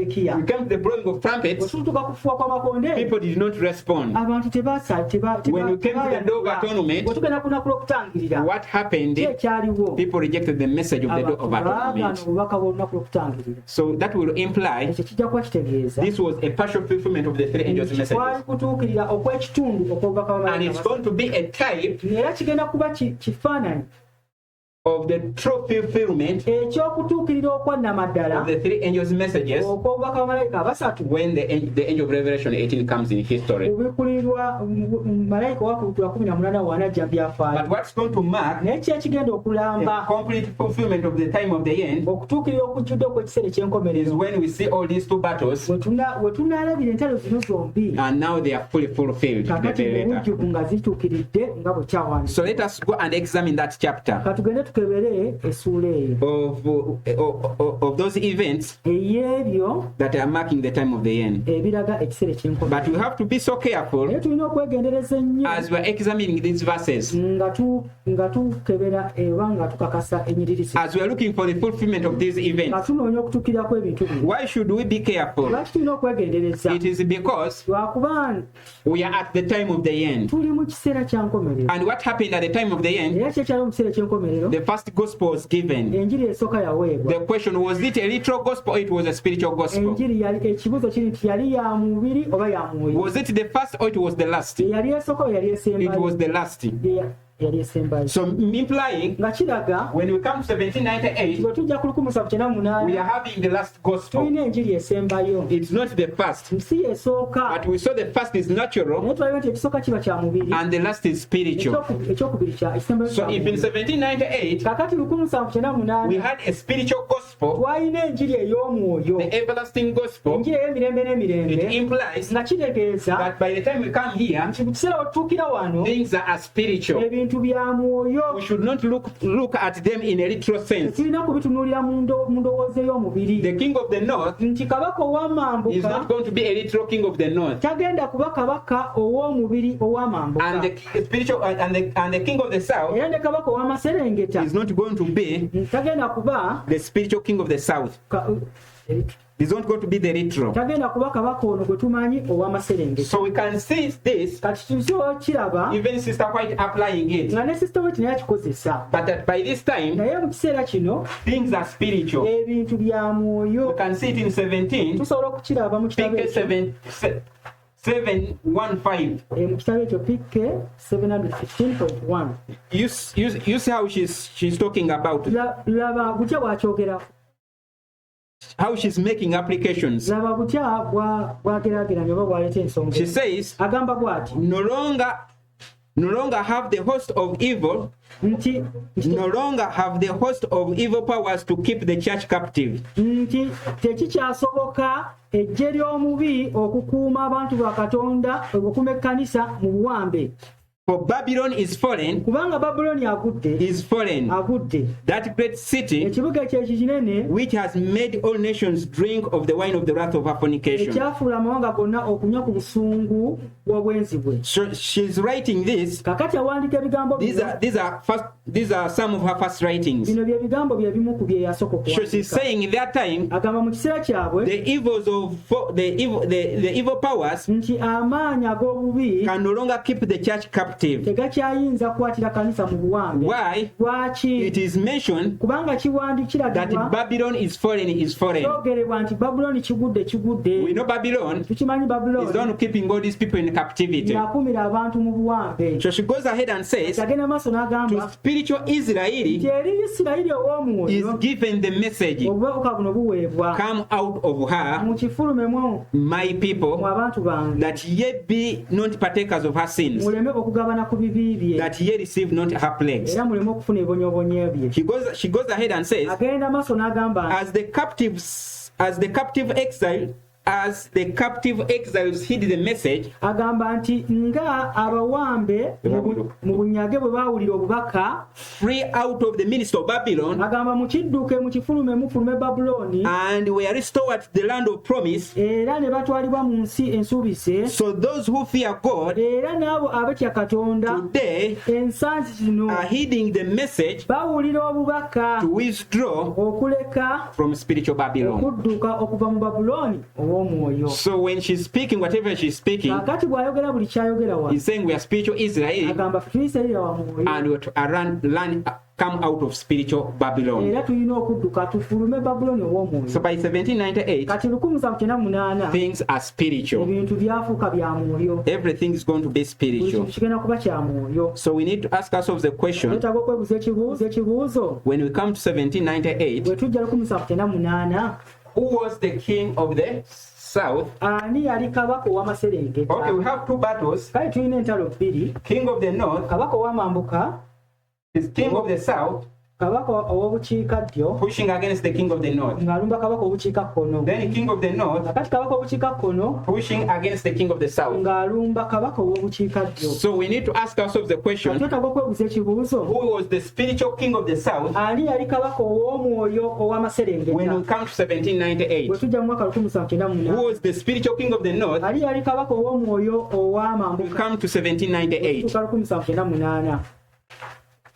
came to the blowing of trumpets, people did not respond. When we came to the door of atonement, what happened? People rejected the message of the door of atonement. So that will imply this was a partial fulfillment of the three angels' messages. And it's going to be a type of the true fulfillment of the three angels' messages when the angel of Revelation 18 comes in history. But what's going to mark the complete fulfillment of the time of the end is when we see all these two battles, and now they are fully fulfilled. So let us go and examine that chapter of those events that are marking the time of the end. But we have to be so careful as we are examining these verses, as we are looking for the fulfillment of these events. Why should we be careful? It is because we are at the time of the end. And what happened at the time of the end? The first gospel was given. The question, was it a literal gospel or it was a spiritual gospel? Was it the first or it was the last? It was the last. So implying when we come to 1798, we are having the last gospel. It's not the first, but we saw the first is natural and the last is spiritual. So if in 1798 we had a spiritual gospel, the everlasting gospel, it implies that by the time we come here, things are spiritual. We should not look at them in a literal sense. The king of the north is not going to be a literal king of the north. And the spiritual and the king of the south is not going to be the spiritual king of the south. It's not going to be the literal. So we can see this, even Sister White applying it. But that by this time, things are spiritual. We can see it in 17. PK 715. You see how she's talking about how she's making applications. She says, no longer have the host of evil, no longer have the host of evil powers to keep the church captive. For Babylon is fallen, kubanga Babylon agudde, is fallen, agudde, that great city ekibuga ekyo ekinene which has made all nations drink of the wine of the wrath of her fornication. ekyafuula amawanga gonna okunywa ku busungu bw'obwenzi bwe. So she's writing this. Kakati awandiika ebigambo These are some of her first writings. bino bye bigambo bye bimu ku bye yasooka okuwandiika. So she's saying in that time, agamba mu kiseera kyabwe the evils of the evil powers nti amaanyi ag'obubi can no longer keep the church captive. tegakyayinza kukwatira kanisa mu buwambe. Why? Lwaki? It is mentioned kubanga kiwandikiragibwa that Babylon is fallen, kyogerebwa nti Babuloni kigudde. We know Babylon tukimanyi is the Babuloni one keeping all these people in captivity. yakumira abantu mu buwambe. So she goes ahead and says, agenda maaso to n'agamba spiritual Israel nti eri Isirayiri is ow'omwoyo given the message, obubaka buno buweebwa come out of her, mu kifulumemu my mu people, abantu bange, that ye be not partakers of her sins, muleme okugabana ku bibi bye that ye receive not her plagues. era muleme okufuna ebonyoobonyo bye. She goes ahead and says, agenda maaso n'agamba as the captive exiles hid the message, agamba nti nga abawambe mu bunyage bwe baawulira obubaka, free out of the minister of Babylon, agamba mukidduke mu kifulume mufulume Babuloni, and were restored to the land of promise. era ne batwalibwa mu nsi ensuubise. So those who fear God era n'abo abatya Katonda today ensangi zino are heeding the message bawulira obubaka to withdraw okuleka from spiritual Babylon. okudduka okuva mu Babuloni ow'omwoyo. So when she's speaking, whatever she's speaking, kakati bw'ayogera buli kyayogera wa he's saying we are spiritual Israel agamba ffe Isirayiri wa mwoyo and we are to come out of spiritual Babylon. era tulina okudduka tufulume Babuloni ow'omwoyo. So by 1798, kati 1798 things are spiritual. ebintu byafuuka bya mwoyo. Everything is going to be buli spiritual. kintu kigenda kuba kya mwoyo. So we need to ask ourselves the question, twetaaga okwebuuza ekibuuzo when we come to 1798, bwe tujja 1798 who was the king of the south? ani yali kabaka ow'amaserengeta? Okay, we have two battles. kale tulina entalo bbiri. King of the north kabaka ow'amambuka is king of the south, kabaka ow'obukiikaddyo pushing against the king of the north. ng'alumba kabaka ow'obukiikakkono. Then king of the north kakati kabaka ow'obukiikakkono pushing against the king of the south. ng'alumba kabaka ow'obukiikaddyo. So we need to ask ourselves the question, twetaaga okwebuuza ekibuuzo, who was the spiritual king of the south ani yali kabaka ow'omwoyo when ow'amaserengeta? we come to 1798? bwe tujja mu mwaka 1798 Who was the spiritual king of the north ali yali kabaka ow'omwoyo when we ow'amambuka? come to 1798? tutuuka 1798.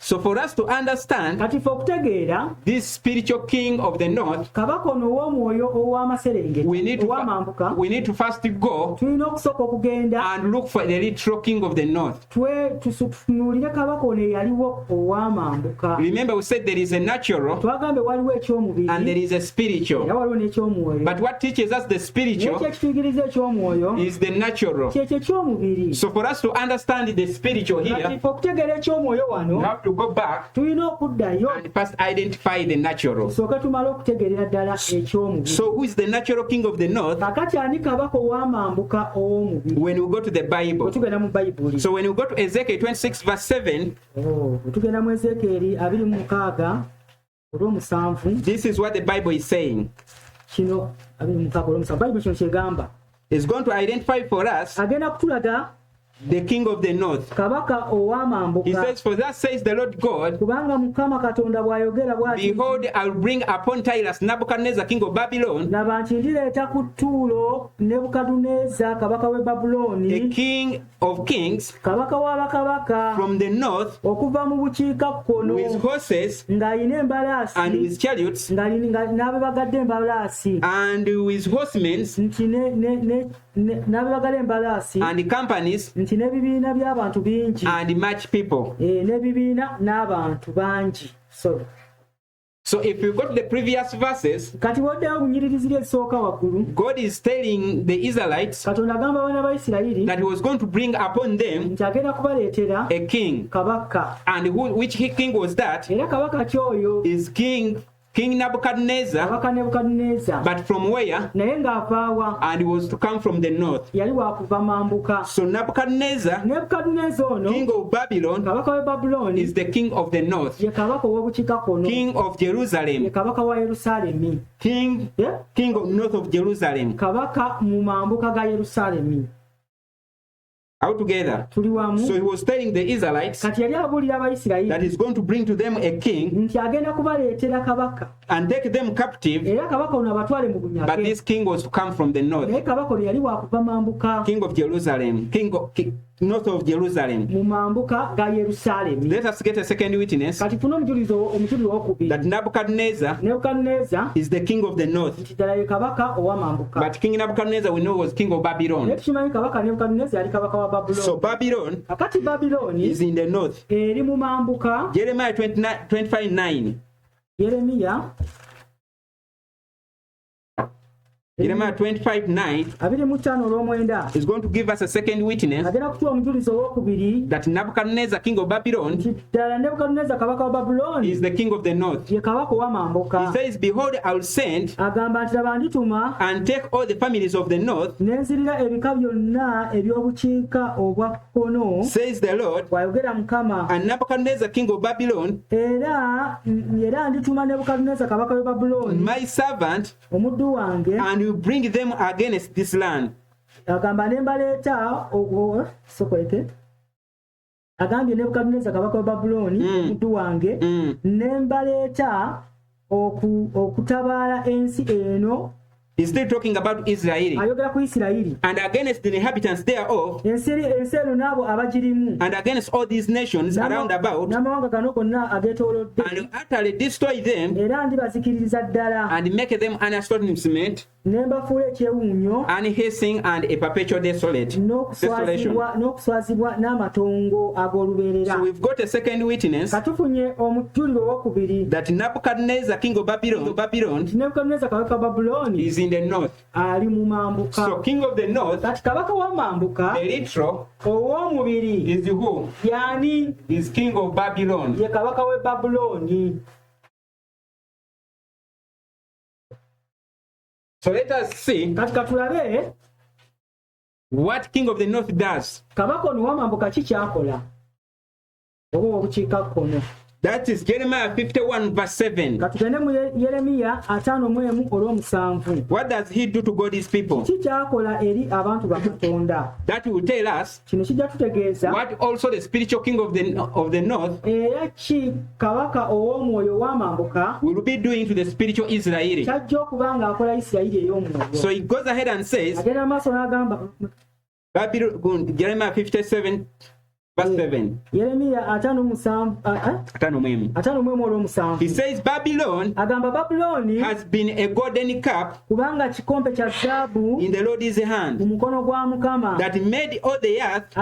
So for us to understand kati ffe okutegeera this spiritual king of the north, kabaka ono ow'omwoyo ow'amaserengeta we ow'amambuka, need to first go tulina okusooka okugenda and look for the literal king of the north. tutunuulire kabaka ono eyaliwo ow'amambuka. Remember, we said there is a natural twagambe waliwo and ekyomubiri there is a era spiritual. waliwo n'ekyomwoyo. But what teaches us the naye spiritual kyekituyigiriza ekyomwoyo is the natural. kyekyo ekyomubiri. So for us to understand the spiritual kati here, ffe okutegeera ekyomwoyo we wano have to go back tulina okuddayo and first identify the natural. tusooke tumale okutegeerera ddala ekyomubiri. So who is the natural king of the north kakati ani kabaka ow'amambuka ow'omubiri? when we go to the Bible? bwe tugenda mu bayibuli, So when we go to Ezekiel 26 verse 7, bwe tugenda mu Ezeekeri 26:7, this is what the Bible is saying. kino 26:7 bayibuli kino kyegamba, It's going to identify for us agenda kutulaga the king of the north. kabaka He ow'amambuka. says, for thus says the Lord God, kubanga Mukama Katonda bw'ayogera bw'ati, behold, I will bring upon Tyrus Nebuchadnezzar, king of Babylon, laba nti ndireeta ku Ttuulo Nebukadduneeza kabaka w'e a Babuloni, king of kings kabaka w'abakabaka from the north, okuva mu bukiikakkono, with horses ng'alina and embalaasi, with chariots n'abebagadde embalaasi, and with horsemen nti n'abebagadde embalaasi, and companies nti n'ebibiina by'abantu bingi, and much people. n'ebibiina n'abantu bangi. So if you go to the previous verses, kati woddeyo bunyiririzi ly'esooka waggulu, God is telling the Israelites Katonda agamba abaana ba Isirayiri that he was going to bring upon them nti agenda kubaleetera a king. kabaka, And which king was that? era kabaka kyoyo Is King Nebuchadnezzar, kabaka Nebukadduneeza, but from where? naye ng'avaawa? And he was to come from the north. yali wakuva mambuka. So Nebuchadnezzar, Nebukadduneeza ono king of Babylon, kabaka w'e Babuloni is the king of the north, ye kabaka ow'obukiikakkono, king of ye Jerusalem, kabaka wa Yerusaalemi, king of north of Jerusalem. kabaka mu mambuka ga Yerusaalemi. All together. So he was telling the Israelites that he's going to bring to them a king and take them captive, but this king was to come from the north, king of Jerusalem, north of Jerusalem. Let us get a second witness that Nebuchadnezzar is the king of the north, but King Nebuchadnezzar we know was king of Babylon. So Babylon is in the north. Jeremiah 25:9. Jeremiah 25:9 is going to give us a second witness that Nebuchadnezzar, king of Babylon, is the king of the north. He says, behold, I will send and take all the families of the north, says the Lord, and Nebuchadnezzar, king of Babylon, my servant, and you bring them against this land. Agambye Nebukadneza kabaka wa Babuloni omuntu wange nembaleeta okutabaala ensi eno. He's still talking about Israel and against the inhabitants thereof and against all these nations around about, and utterly destroy them and make them an astonishment and hissing and a perpetual desolation. So we've got a second witness that Nebuchadnezzar, king of Babylon, is in the north. So king of the north, the literal, is who? Is king of Babylon. So let us see what king of the north does. That is Jeremiah 51 verse 7. What does he do to God's people? That will tell us what also the spiritual king of the north will be doing to the spiritual Israeli. So he goes ahead and says, Jeremiah 57 verse 7. He says Babylon has been a golden cup in the Lord's hand that made all the earth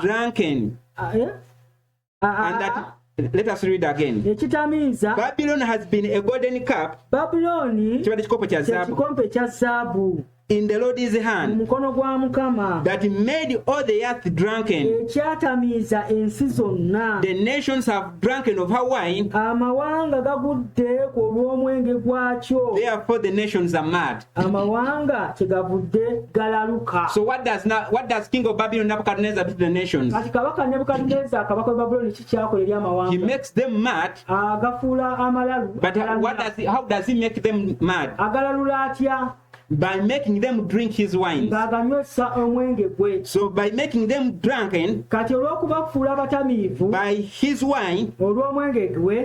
drunken. And that, let us read again. Babylon has been a golden cup in the Lord's hand that made all the earth drunken. The nations have drunken of her wine, therefore the nations are mad. So what does king of Babylon Nebuchadnezzar do to the nations? He makes them mad. But how does he make them mad? By making them drink his wine. So by making them drunken by his wine,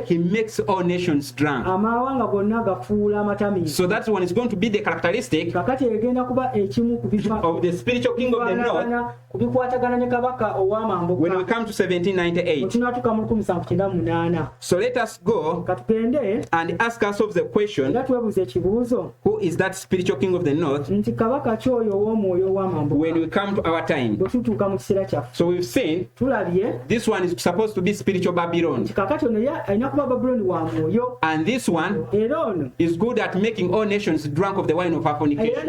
he makes all nations drunk. So that one is going to be the characteristic of the spiritual king of the north when we come to 1798. So let us go and ask ourselves the question, who is that spiritual king of the north when we come to our time? So we've seen this one is supposed to be spiritual Babylon, and this one is good at making all nations drunk of the wine of her fornication.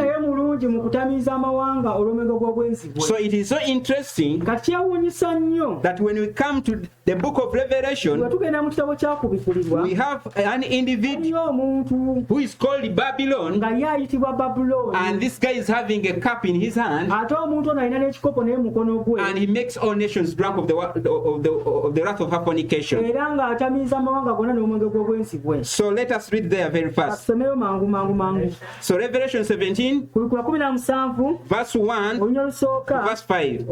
So it is so interesting that when we come to the book of Revelation, we have an individual who is called Babylon, and this guy is having a cup in his hand, and he makes all nations drunk of the wrath of her fornication. So let us read there very fast. So Revelation 17 verse verse 1 to verse 5.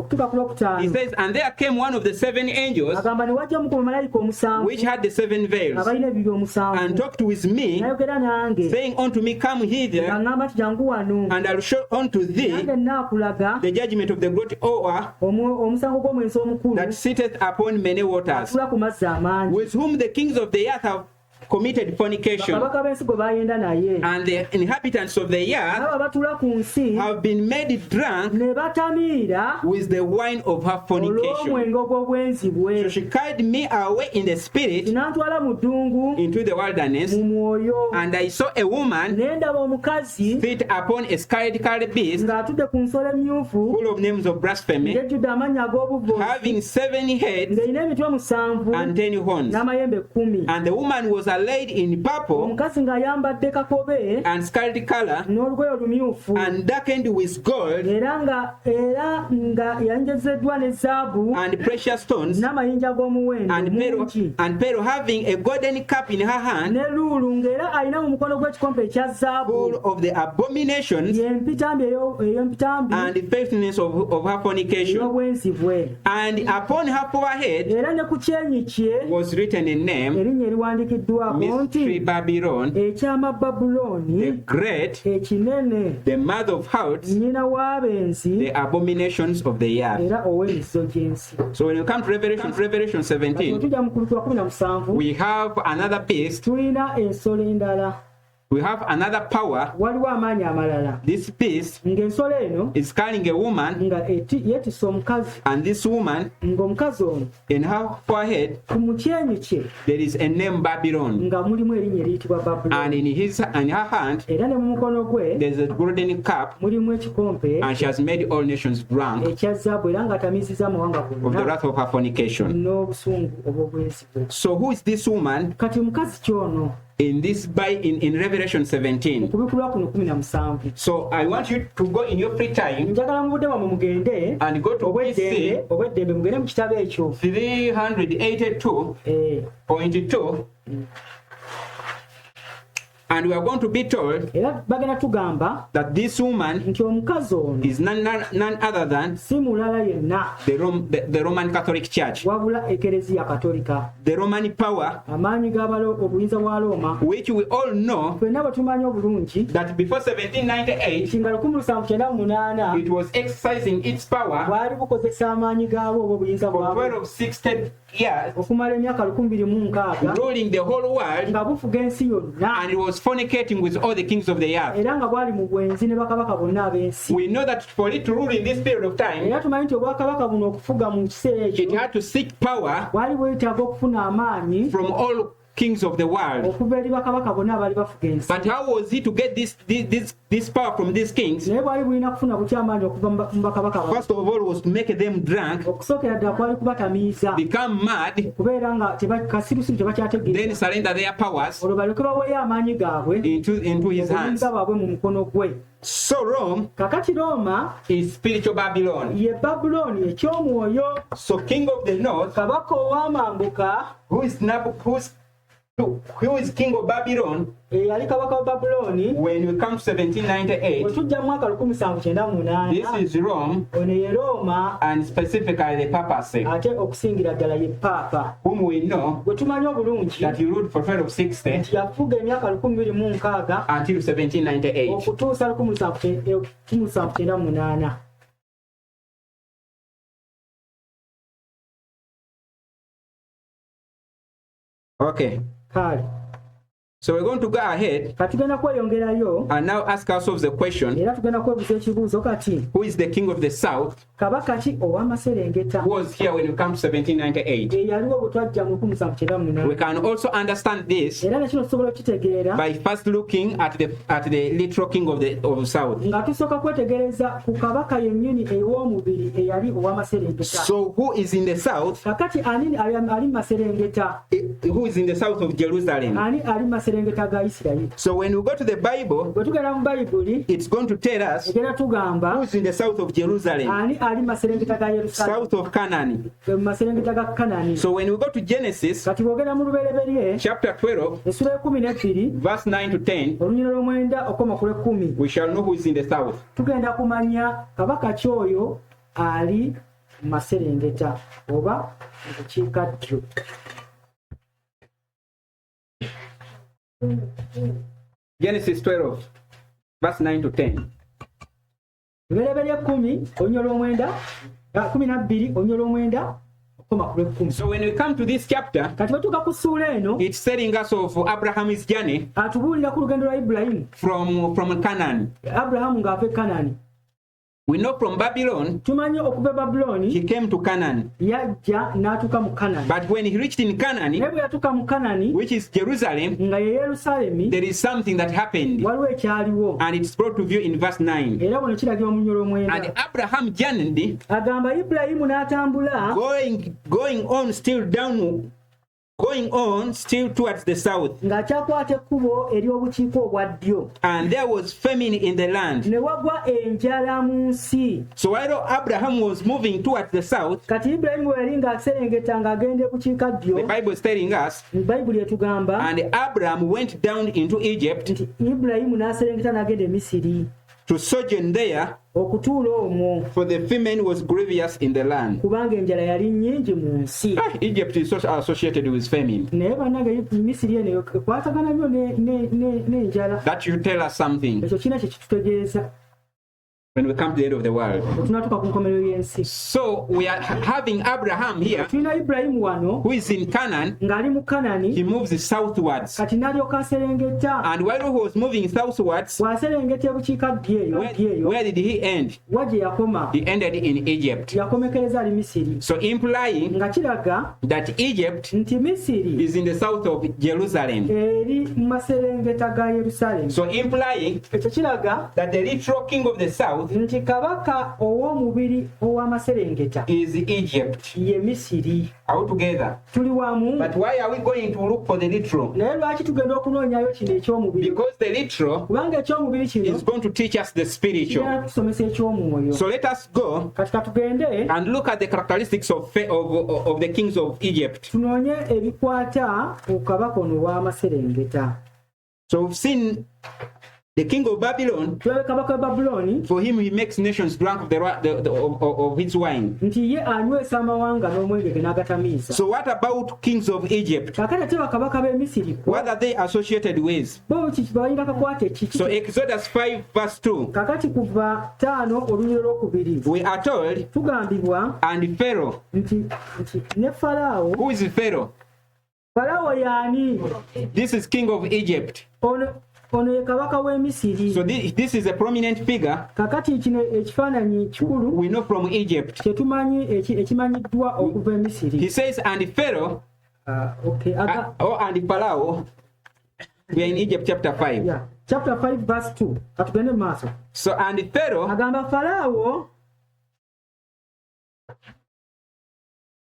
He says, and there came one of the 7 angels which had the 7 veils, and talked with me, saying unto me, come hither, and I'll show unto thee the judgment of the great hour that sitteth upon many waters, with whom the kings of the earth have committed fornication, and the inhabitants of the earth have been made drunk with the wine of her fornication. So she carried me away in the spirit into the wilderness, and I saw a woman sit upon a scarlet beast, full of names of blasphemy, having 7 heads and 10 horns. And the woman was arrayed in purple and scarlet color, and darkened with gold and precious stones, and pearl, having a golden cup in her hand, full of the abominations and the filthiness of her fornication. And upon her forehead was written a name, Mystery Babylon, the great, the mother of harlots, the abominations of the earth. So when you come to Revelation 17, we have another beast. We have another power. This beast is carrying a woman, and this woman, in her forehead, there is a name Babylon, and in her hand there is a golden cup, and she has made all nations drunk of the wrath of her fornication. So who is this woman in Revelation 17? So I want you to go in your free time and go to BC 382.2, and we are going to be told that this woman is none other than the Roman Catholic Church, the Roman power, which we all know that before 1798 it was exercising its power for 12 of 60 years, ruling the whole world, and it was fornicating with all the kings of the earth. We know that for it to rule in this period of time, it had to seek power from all kings of the world. But how was he to get this power from these kings? First of all was to make them drunk, become mad, then surrender their powers into his hands. So Rome is spiritual Babylon. So king of the north, who is king of Babylon, when we come to 1798, this is Rome, and specifically the papacy, whom we know that he ruled for 12 of 60 until 1798. Okay. So we're going to go ahead and now ask ourselves the question, who is the king of the south? Who was here when we come to 1798? We can also understand this by first looking at the literal king of the south. So who is in the south? Who is in the south of Jerusalem? maserengeta ga Isirayiri. So when we go to the Bible, Bwe tugenda mu Bayibuli it's going to tell us egenda tugamba who's in the south of Jerusalem, ani ali maserengeta ga Yerusalemu, south of Canaan. maserengeta ga Kanani. So when we go to Genesis Kati bwogenda mu lubereberye chapter 12, essula 12 verse 9 to 10, olunyiro lw'omwenda okoma ku lw'ekkumi, we shall know who is in the south. tugenda kumanya kabaka kyoyo ali mu maserengeta oba mu bukiikaddyo. Genesis 12, verse 9 to 10. Lubereberye 10 olunyiro lw'omwenda 12 olunyiro lw'omwenda okoma ku lw'ekkumi. So when we come to this chapter, Kati bwe tuga ku ssuula eno it's telling us of Abraham's journey atubuulira ku lugendo lwa Ibulayimu, from Canaan. Abulahamu ng'ava e Kanani. We know from Babylon, Tumanyi okuva e Babuloni he came to Canaan. yajja n'atuuka mu Kanani. But when he reached in Canaan, Naye bwe yatuuka mu Kanani which is Jerusalem, nga ye Yerusaalemi, there is something that happened. waliwo ekyaliwo, And it's brought to view in verse 9. era buno kiragibwa mu nnyolo And mwenda. Abraham journeyed, Agamba Ibulayimu n'atambula going on still towards the south. ng'akyakwata ekkubo ery'obukiika obwa ddyo, And there was famine in the land. ne wagwa enjala mu nsi. So while Abraham was moving towards the south, Kati Ibulayimu bwe yali ng'aserengeta ng'agenda e bukiikaddyo, the Bible is telling us, Bayibuli etugamba and Abraham went down into Egypt nti Ibulayimu n'aserengeta n'agenda e Misiri to sojourn there, okutuula omwo, for the famine was grievous in the land. kubanga enjala yali nnyingi mu nsi. Egypt is associated with famine. Naye bannange Misiri eno ekwatagana nnyo n'enjala. That should tell us something Ekyo kirina kye kitutegeeza when we come to the end of the world. bwe tunatuuka ku nkomerero y'ensi. So we are having Abraham here, Tulina Ibulayimu wano who is in Canaan. ng'ali mu Kanani, He moves southwards. kati n'alyoka aserengeta. And while he was moving southwards, Bw'aserengeta ebukiikaddyo eyo, where did he end? wa gye yakoma? He ended in Egypt. Yakomekereza ali Misiri, So implying nga kiraga that Egypt nti Misiri is in the south of Jerusalem. eri mu maserengeta ga Yerusaalemu. So implying Ekyo kiraga that the literal king of the south nti kabaka ow'omubiri ow'amaserengeta is Egypt. ye Misiri. All together. Tuli wamu, But why are we going to look for the literal? naye lwaki tugenda okunoonyayo kino eky'omubiri? Because the literal Kubanga eky'omubiri kino is going to teach us the kigenda spiritual. kusomesa eky'omwoyo. So let us go Kati katugende and look at the characteristics of the kings of Egypt. tunoonye ebikwata ku kabaka ono ow'amaserengeta. So we've seen the king of Babylon. Tulabe kabaka wa Babuloni For him, he makes nations drunk of his wine. nti ye anywesa amawanga n'omwenge ge n'agatamiiza. So what about kings of Egypt? Kakati ate bakabaka b'e Misiri What are they associated with? bo kiki balina kakwata ekiki. So Exodus 5 verse 2, Kakati kuva 5 olunyiro lw'okubiri we are told, tugambibwa and Pharaoh. nti ne Falaawo. Who is Pharaoh? Falaawo y'ani? This is king of Egypt. Ono ye kabaka w'e Misiri. So this is a prominent figure Kakati kino ekifaananyi kikulu we know from Egypt. kye tumanyi ekimanyiddwa okuva e Misiri. He says, and Pharaoh, and Pharaoh, we are in Egypt chapter 5. Yeah. Chapter 5 verse 2. Katugende mu maaso. So, and Pharaoh Agamba Falaawo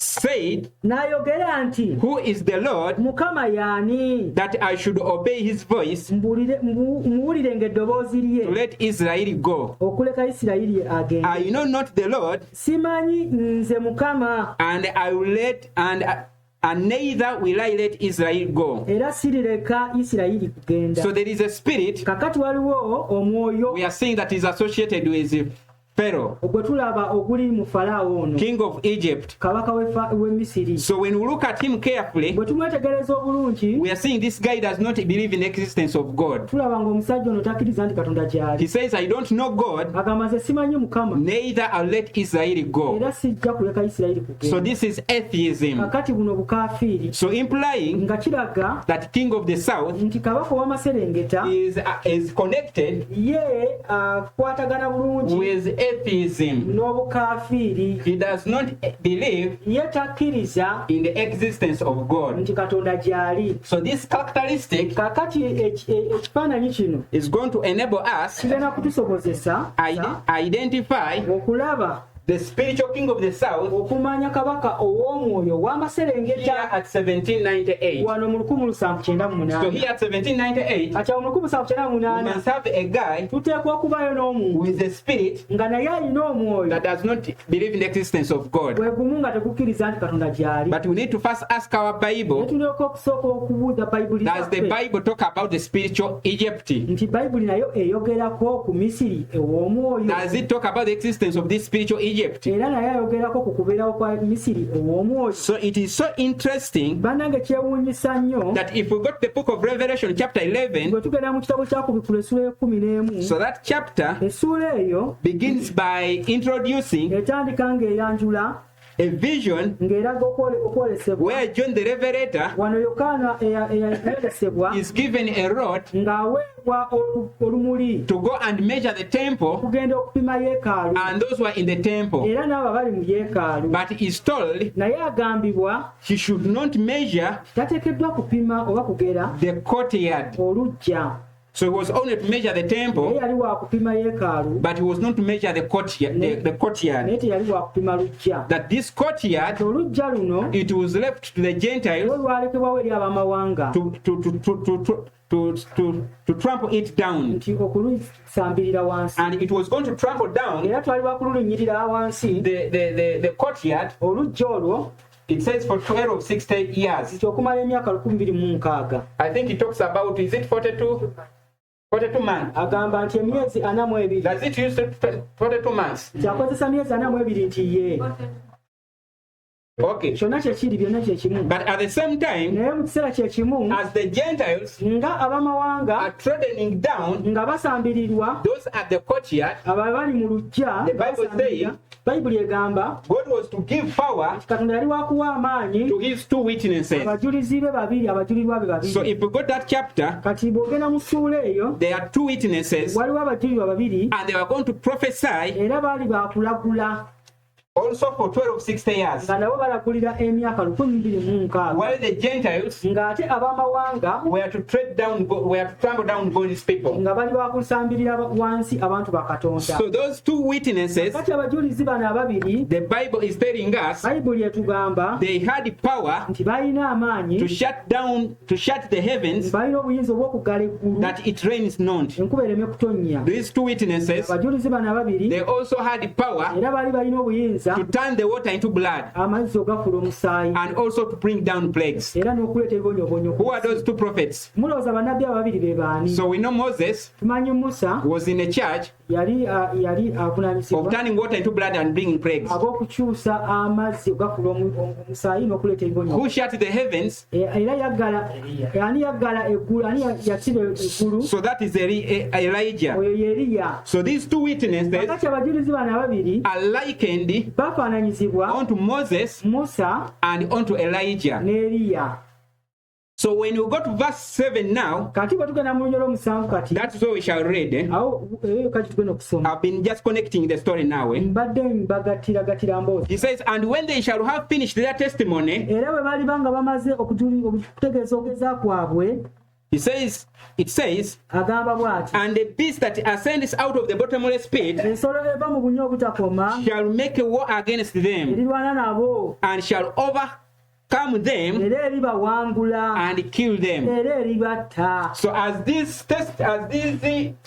said, n'ayogera nti who is the Lord, Mukama y'ani that I should obey his voice muwulirenga eddoboozi lye to let Israel go? okuleka Isirayiri agende. I know not the Lord, Simanyi nze Mukama, and I will and neither will I let Israel go. era sirireka Isirayiri kugenda. So there is a spirit Kakati waliwo omwoyo we are saying that is associated with Pharaoh, ogwe tulaba oguli mu Falaawo ono, king of Egypt. kabaka w'e Misiri. So when we look at him carefully, Bwe tumwetegereza obulungi we are seeing this guy does not believe in the existence of God. tulaba ng'omusajja ono takkiriza nti Katonda gy'ali. He says, I don't know God, Agamba nze simanyi Mukama, neither I'll let Israel go. era sijja kuleka Isirayiri kugenda. So this is atheism. Kakati buno bukaafiiri, So implying nga kiraga that king of the south nti kabaka ow'amaserengeta is connected ye akwatagana bulungi with atheism. n'obukaafiiri. He does not believe Ye takkiriza in the existence of God. nti Katonda gy'ali. So this characteristic Kakati ekifaananyi kino is going to enable us kigenda kutusobozesa identify okulaba the spiritual king of the south okumanya kabaka ow'omwoyo w'amaserengeta here at 1798. wano mu 1798. So here at 1798, kati awo mu we 1798 must have a guy tuteekwa okubayo n'omuntu with a spirit nga naye alina omwoyo that does not believe in the existence of God. bwe gumu nga tegukkiriza nti katonda gy'ali. But we need to first ask our Bible, tuleka okusooka okubuuza bayibuli does the Bible talk about the spiritual Egypt? nti bayibuli nayo eyogerako ku misiri ew'omwoyo Does it talk about the existence of this spiritual Egypt? era naye ayogerako ku kubeerawo kwa misiri ew'omwoyo. So it is so interesting bannange kyewuunyisa nnyo that if we go to the book of Revelation chapter 11, bwe tugenda mu kitabo kya Kubikula essula y'ekumi so that chapter essuula eyo begins by introducing etandika ng'eyanjula a vision ng'eraga okwolesebwa where John the Revelator wano Yokaana eyolesebwa is given a rod ng'aweebwa olumuli to go and measure the temple kugenda okupima yeekaalu and those who are in the temple. era n'abo bali mu yeekaalu, But he is told naye agambibwa he should not measure tateekeddwa kupima oba kugera the courtyard. oluggya. So he was only to measure the naye temple, yali wa kupima yeekaalu but he was not to measure the courtyard. The courtyard. naye teyali wa kupima luggya. That this courtyard, oluggya luno it was left to the Gentiles lwo lwalekebwawo eri abamawanga to trample it down, nti okulusambirira wansi, and it was going to trample down era twali bakululunyirira wansi the courtyard. oluggya olwo. It says for 12 of 60 years. nti okumala emyaka 26. I think it talks about, is it 42 months? agamba nti emyezi 42. Does it use 42 months? kyakozesa myezi 42 nti ye Okay. kyonna kyekiri byonna kyekimu. But at the same time, naye mu kiseera kyekimu as the Gentiles nga abamawanga are troddening down nga basambirirwa those at the courtyard, abo bali mu luggya, The Bible saying, bayibuli egamba God was to give power katonda yali wakuwa amaanyi to his two witnesses. abajulizi be babiri, abajulirwa be babiri. So if we go to that chapter, kati bw'ogenda mu ssuula eyo there are two witnesses, waliwo abajulirwa babiri and they were going to prophesy era baali bakulagula also for 12 of 60 years, nga nabo balagulira emyaka 26. while the Gentiles ng'ate abamawanga were to trample down God's people. nga bali bakusambirira wansi abantu ba Katonda. So those two witnesses, kati abajulizi bano ababiri the Bible is telling us, bayibuli etugamba they had power nti balina amaanyi, to shut the heavens, balina obuyinza obw'okuggala eggulu that it rains not. enkuba ereme kutonnya. These two witnesses, abajulizi bano ababiri they also had power era baali balina obuyinza to turn the water into blood, amazzi ogafula omusaayi and also to bring down plagues. era n'okuleeta ebibonyoobonyo. Who are those two prophets? mulowooza bannabbi ababiri be baani? So we know Moses tumanyi Musa was in a church yali of avunaanyizibwa turning water into blood and bringing plagues. ab'okukyusa amazzi ogafula omusaayi n'okuleeta ebibonyo. Who shut the heavens? era ani yaggala eggulu, ani yakiba eggulu? So that is Elijah. oyo ye Eriya. So these two witnesses kakati abajulizi bano ababiri are likened bafaananyizibwa onto Moses Musa and onto Elijah. ne Eriya. So when you go to verse 7 now, kati bwe tugenda mu lunyolo 7 kati that's where we shall read. awo kati tugenda okusoma. I've been just connecting the story now. mbadde mbagattiragatira mboozi. He says, and when they shall have finished their testimony, era bwe baliba nga bamaze okutegeeza okugeza kwabwe, it says, agamba bw'ati, and the beast that ascends out of the bottomless pit ensolo eva mu bunnya obutakoma shall make a war against them, erirwana nabo and shall overcome them era eribawangula and kill them. era eribatta. So as these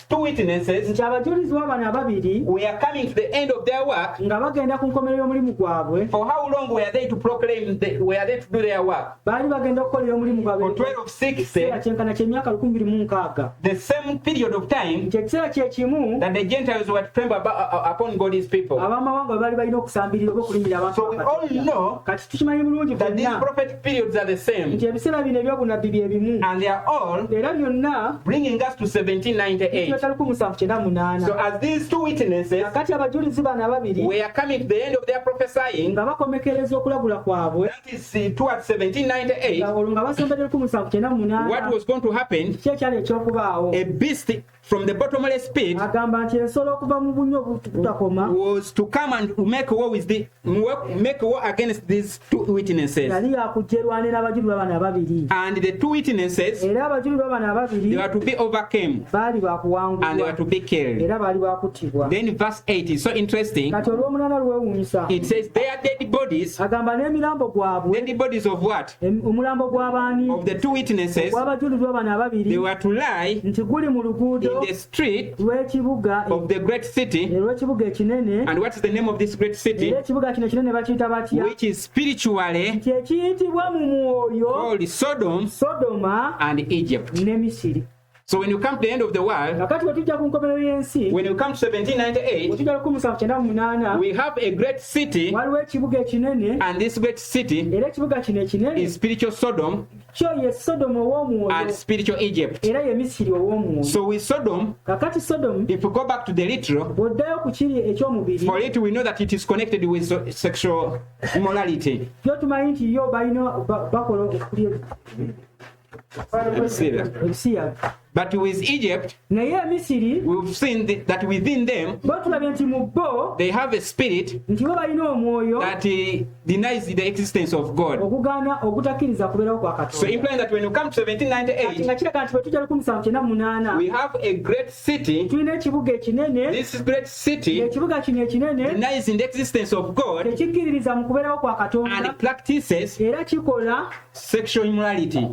two witnesses nti abajulizi bano ababiri were coming to the end of their work, nga bagenda ku nkomerero y'omulimu gwabwe, for how long were they to proclaim, were they to do their work? baali bagenda okukolera omulimu For gwabwe 12 of 60, kyenkana ky'emyaka 26. the same period of time nti ekiseera kyekimu that the Gentiles were to tremble upon God's people. abamawanga baali balina okusambirira oba okulinyira abantu So we ba all Katonda. know kati tukimanyi bulungi that these bwonna prophetic periods are the same, nti ebiseera bino ebyobunabbi bye bimu, and they are all era byonna bringing us to 1798. twetali ku 1798. So as these two witnesses kati abajulizi bano ababiri were coming to the end of their prophesying, nga bakomekereza okulagula kwabwe, that is towards 1798, olwo nga basembeddera ku 1798, what was going to happen, ki ekyali ekyokubaawo? a beast from the bottomless pit agamba nti ensolo okuva mu bunnya obutakoma was to come and make war against these two witnesses. yali yakujja erwanira abajulirwa bano ababiri And the two witnesses, era abajulirwa bano ababiri they were to be overcome baali and they bakuwangulwa were to be killed. era baali bakuttibwa. Then verse 8 is so interesting. kati olw'omunaana lwewuunyisa It says their dead bodies, agamba n'emirambo gwabwe dead bodies of what? omulambo gw'abaani Of the two witnesses, gw'abajulirwa bano they ababiri were to lie nti guli mu luguudo in the street lw'ekibuga of the great city. lw'ekibuga ekinene And what is the name of this great city? era ekibuga kino kinene bakiyita batya Which is spiritually nti ekiyitibwa mu mwoyo called Sodom Sodoma and Egypt. ne Misiri. So when you come to the end of the world, kakati bwe tujja ku nkomerero y'ensi when you come to bwe 1798, tujja 1798 we have a great city, waliwo ekibuga ekinene and this great city era ekibuga kino ekinene is spiritual Sodom kyo ye Sodoma ow'omwoyo and spiritual Egypt. era ye Misiri ow'omwoyo. So with Sodom, kakati Sodom if we go back to the literal, bw'oddayo ku kiri eky'omubiri for it we know that it is connected with sexual immorality. kyo tumanyi nti yo balina bakola okuli ebisiyaga. But with Egypt, naye Misiri we've seen that within them, bo tulabye nti mu bo they have a spirit nti bo balina omwoyo that denies the existence of God. okugaana ogutakkiriza kubeerawo kwa So Katonda. implying that when you come to kati 1798, nga kiraga nti bwe tujja 1798 we have a great city. tulina ekibuga ekinene This great city ekibuga kino ekinene denies in the existence of God tekikkiririza mu kubeerawo kwa Katonda and practices era kikola sexual immorality.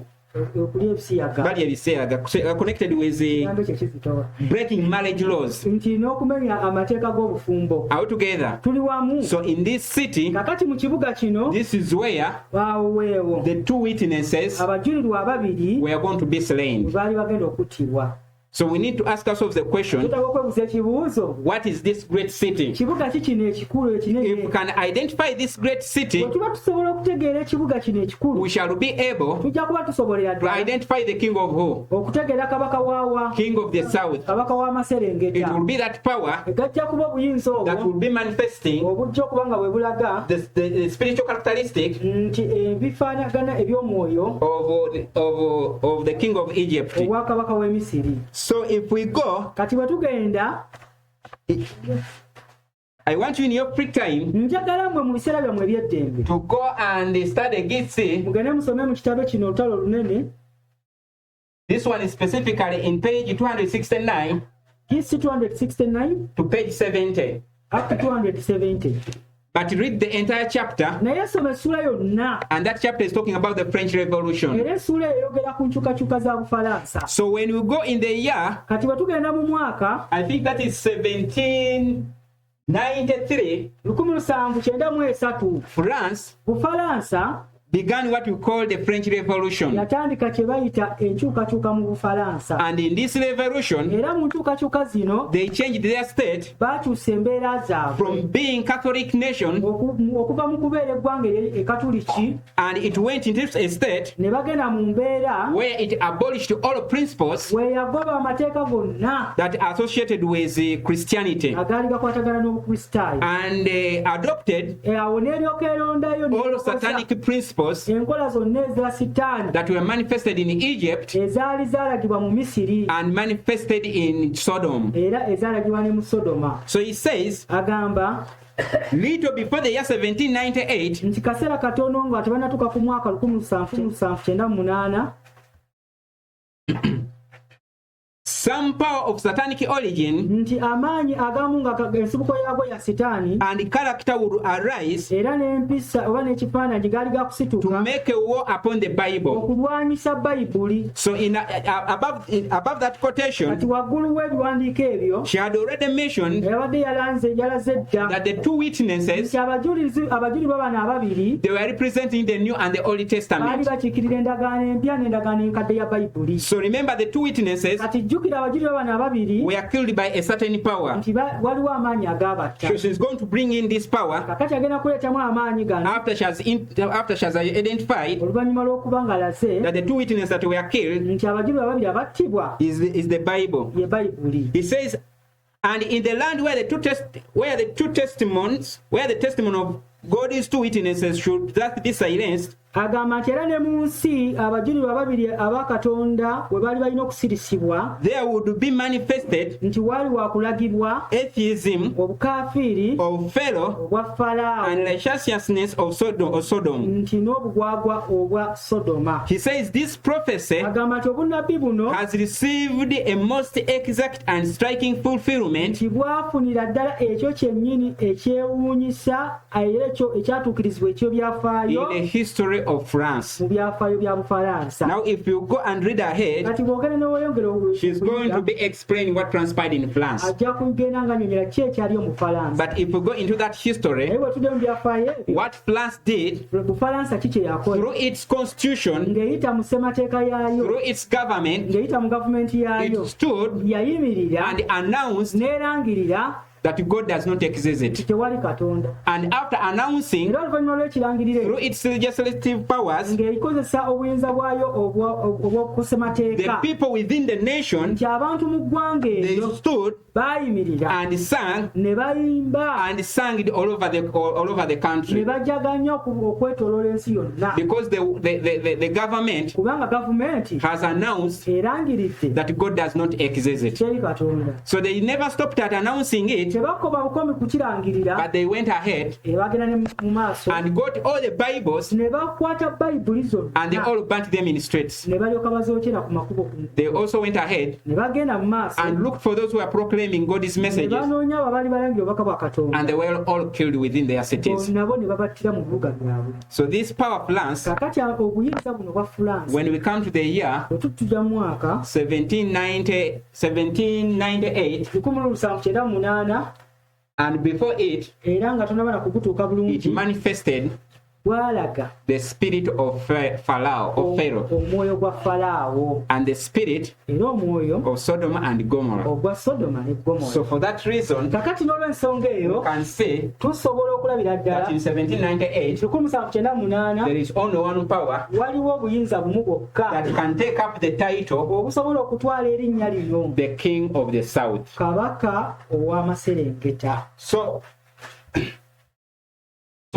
okulya ebisiyaga Bali ebiseera connected with kigambo kye kizitowa breaking marriage laws nti n'okumenya amateeka g'obufumbo altogether. tuli wamu. So in this city, kakati mu kibuga kino this is where waaweewo the two witnesses abajulirwa ababiri were going to be slain. baali bagenda okuttibwa. So we need to ask ourselves the question, tutaba okwebuuza ekibuuzo what is this great city? kibuga ki kino ekikulu If we ekinene. can identify this great city, bwe tuba tusobola okutegeera ekibuga kino ekikulu we shall be able tujja kuba tusobolera to ddala identify the king of who? okutegeera kabaka waawa King of the south. kabaka It w'amaserengeta will be that power egajja kuba obuyinza that obwo will be manifesting obujja okuba nga bwe bulaga the spiritual characteristic nti ebifaanagana eby'omwoyo of the king of Egypt. obwakabaka w'e Misiri. So if we go, kati bwe tugenda I want you in your free time njagala mmwe mu biseera byammwe eby'eddembe to go and study Gitsi. mugende musome mu kitabo kino olutalo lunene. This one is specifically in page 269 Gitsi 269 to page 70. up to 270. But read the entire chapter, naye soma essula yonna and that chapter is talking about the French Revolution. era essula eyogera ku nkyukakyuka za Bufalansa. So when we go in the year, kati bwe tugenda mu mwaka I think that is 1793, 1793 France Bufalansa began what we call the French Revolution. yatandika kye bayita enkyukakyuka mu Bufalansa. And in this revolution, era mu nkyukakyuka zino they changed their state baakyusa embeera zaabwe from being Catholic nation, okuva mu kubeera eggwanga ekatuliki and it went into a state ne bagenda mu mbeera where it abolished all principles weeyagoba amateeka gonna that are associated with Christianity, agaali gakwatagana n'obukristaayo. and adopted awo n'eryoka erondayo all satanic principles enkola zonna eza sitaani that were manifested in Egypt ezaali zaalagibwa mu Misiri and manifested in Sodom. era ezaalagibwa ne mu Sodoma. So he says, agamba little before the year 1798, nti kaseera katono nga tebannatuuka ku mwaka 1798 some power of satanic origin nti amaanyi agamu nga ensibuko yaago ya sitaani and character would arise era n'empisa oba n'ekifaananyi gaali to gakusituka make a war upon the Bible. okulwanyisa Bayibuli. So above that quotation, kati waggulu w'ebiwandiiko ebyo she had already mentioned yabadde yalaze dda that the two witnesses, nti abajulirwa bano ababiri they were representing the New and the Old baali Testament. bakiikirira endagaano empya n'endagaano enkadde ya Bayibuli. So remember, the two witnesses kati jjukira abajulirwa bano ababiri were killed by a certain power. nti waliwo amaanyi agaabatta. So she's going to bring in this power kakati agenda kuleetamu amaanyi gano after she has identified oluvannyuma lw'okuba nga alaze that the two witnesses that were killed nti abajulirwa ababiri abattibwa is the Bible. ye Bayibuli. He says, and in the land where the testimony of God's two witnesses should thus be silenced, agamba nti era ne mu nsi abajulirwa babiri abakatonda we bali balina okusirisibwa there would be manifested nti wali wakulagibwa atheism obukafiiri of Pharaoh obwa Falaawo and licentiousness of Sodom. nti n'obugwagwa obwa Sodoma. He says this prophecy agamba nti obunnabbi buno has received a most exact and striking fulfillment nti bwafunira ddala ekyo kyennyini ekyewuunyisa era ekyo ekyatuukirizibwa ekyo byafaayo in the history of France. mu byafaayo bya Bufalansa. Now if you go and read ahead, kati bwogere n'oyongera she's going to be explaining what transpired in France. ajja kugenda nga nyonyera ki ekyali omu Bufalansa. But if you go into that history, naye bwe tudde mu byafaayo ebyo what France did Bufalansa ki kye yakola through its constitution, ng'eyita mu ssemateeka yaayo through its government, ng'eyita mu gavumenti yaayo it stood yayimirira and announced n'erangirira that God does not exist. tewali katonda. And after announcing era oluvannyuma lw'ekirangirire through its legislative powers, ng'ekozesa obuyinza bwayo obw'oku the ssemateeka people within the nation, nti abantu mu ggwanga they eryo stood baayimirira and sang ne bayimba and sang it all over the ne country, bajaganya okwetooloola ensi yonna because the government kubanga gavumenti has announced erangiridde that God does not exist. teri katonda. So they never stopped at announcing it, tebakoba bukomi kukirangirira but they went ahead bagenda ne mu maaso and got all the Bibles ne bakwata bayibuli and they zonna all burnt them in streets. ne balyoka bazookera ku makubo They also went ahead ne bagenda mu maaso and looked for those who are proclaiming God's ne messages, banoonya abo abaali balangira obubaka bwa katonda and they were all killed within their cities. nabo ne babattira mu bibuga byabwe. So this power of France, kakati obuyinza buno bwa Fulansi when we come to the year bwe tutujja mu mwaka 1798, 1798 and before it, era nga tonaba na kugutuuka it bulungi manifested bwalaga the spirit of Pharaoh, omwoyo gwa Falaawo and the spirit era omwoyo of Sodom and Gomorrah. ogwa Sodoma ne So Gomora. for that reason, kakati n'olw'ensonga you eyo can say tusobola okulabira that ddala in 1798, 1798 there is only one power waliwo obuyinza bumu bwokka that can take up the title obusobola okutwala erinnya lino the King of the South. kabaka ow'amaserengeta. So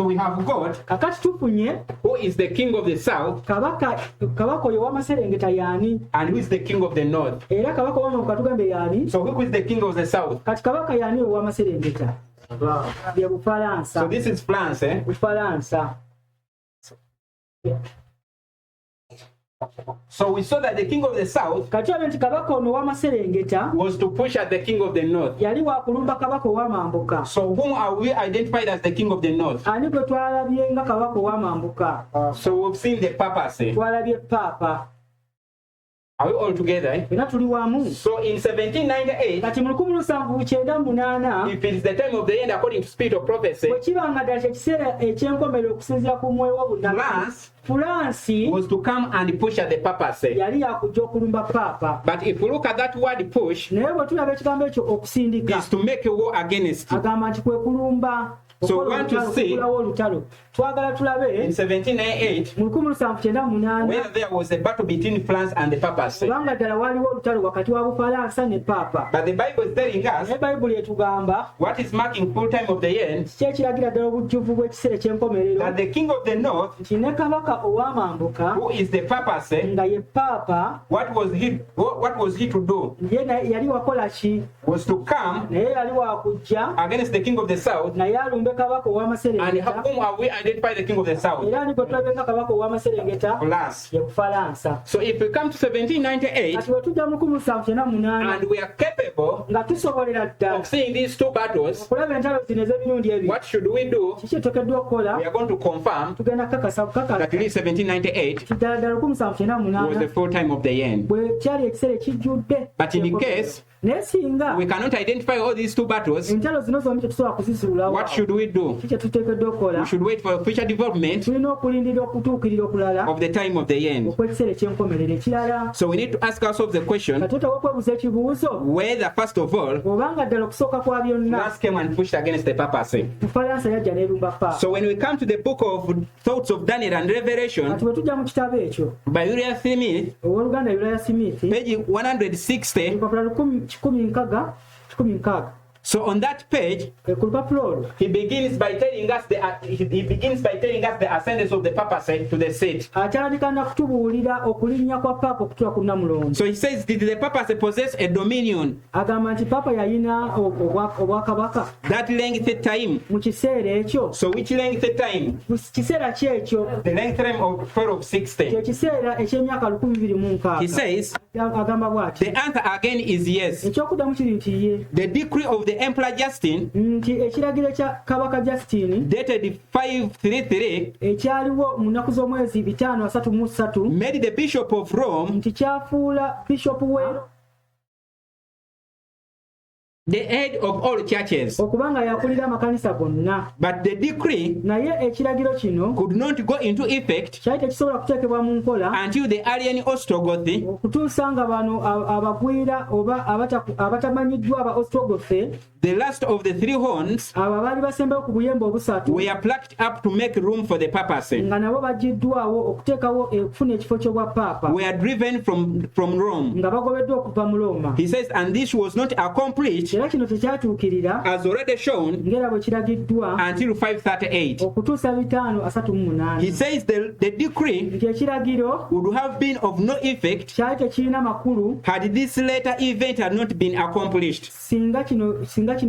we have God, kakati tufunye who is the King of the South, kabaka oyo ow'amaserengeta yaani and who is the King of the North. era kabaka ow'amaserengeta katugambe yaani. So who is the King of the South? kati kabaka yaani ow'amaserengeta bye Bufalansa. So this is France, eh? Bufalansa. So we saw that the King of the South kati olwo nti kabaka ono ow'amaserengeta was to push at the King of the North. yali wakulumba kabaka ow'amambuka. So whom are we identified as the King of the North? ani gwe twalabye nga kabaka ow'amambuka? So we've seen the papacy. twalabye paapa. Are we all together? Eh? era tuli wamu. So in 1798, kati mu 1798 if it is the time of the end according to spirit of prophecy, bwe kiba nga ddala kyekiseera eky'enkomerero okusinziira ku mwoyo w'obunnabbi, Fulansi was to come and push at the papacy. yali yakujja okulumba paapa. But if you look at that word push, naye bwe tulaba ekigambo ekyo okusindika is to make a war against it. agamba nti kwe kulumba. So we want to see olutalo. twagala tulabe in 1798 mu 1798 whether there was a battle between France and the papacy. kubanga ddala waliwo olutalo wakati wa Bufalansa ne paapa. But the Bible is telling us naye bayibuli etugamba what is marking full time of the end, kiki ekiragira ddala obujjuvu bw'ekiseera eky'enkomerero that the King of the North, nti ne kabaka ow'amambuka who is the papacy, nga ye paapa what was he to do? ye yali wakola ki? Was to come naye yali wakujja against the King of the South. naye alumbe kabaka And ow'amaserengeta. whom have we identified the King of the South? era ni gwe tulabe nga kabaka ow'amaserengeta France. ye Bufalansa. So if we come to 1798 kati bwe tujja mu 1798 and we are capable nga tusobolera ddala of seeing these two battles, okulaba entalo zino ez'emirundi ebiri, what should we do? kiki etuteekeddwa okukola? We are going to confirm tugenda kukakasa that really 1798 kiddala ddala was the 1798 full time of the end. bwe kyali ekiseera ekijjudde. But in case naye singa we cannot identify all these two battles, entalo zino zombi tetusobola kuzizulawo, what should we do? kiki etuteekeddwa okukola? We should wait for future development tulina okulindirira okutuukirira okulala of the time of the end. okw'ekiseera eky'enkomerero ekirala. So we need to ask ourselves the question kati twetaaga okwebuuza ekibuuzo whether, first of all, obanga ddala okusooka kwa byonna France came and pushed against the papacy. Bufalansa yajja n'erumba paapa. So when we come to the book of Thoughts of Daniel and Revelation kati bwe tujja mu kitabo ekyo by Uriah Smith, owooluganda Uriah Smith page 160, lupapula 16 So on that page, he begins by telling us the ascendance of the papacy to the seat. So he says, did the papacy possess a dominion that length of time? So which length of time? The length time of 1260. He says, the answer again is yes. The decree of the Emperor Justin, dated 533, made the Bishop of Rome the head of all churches. But the decree could not go into effect until the Arian Ostrogothy, the last of the three horns, were plucked up to make room for the papacy, were driven from Rome. He says, and this was not accomplished as already shown until 538. He says the decree would have been of no effect had this later event had not been accomplished. He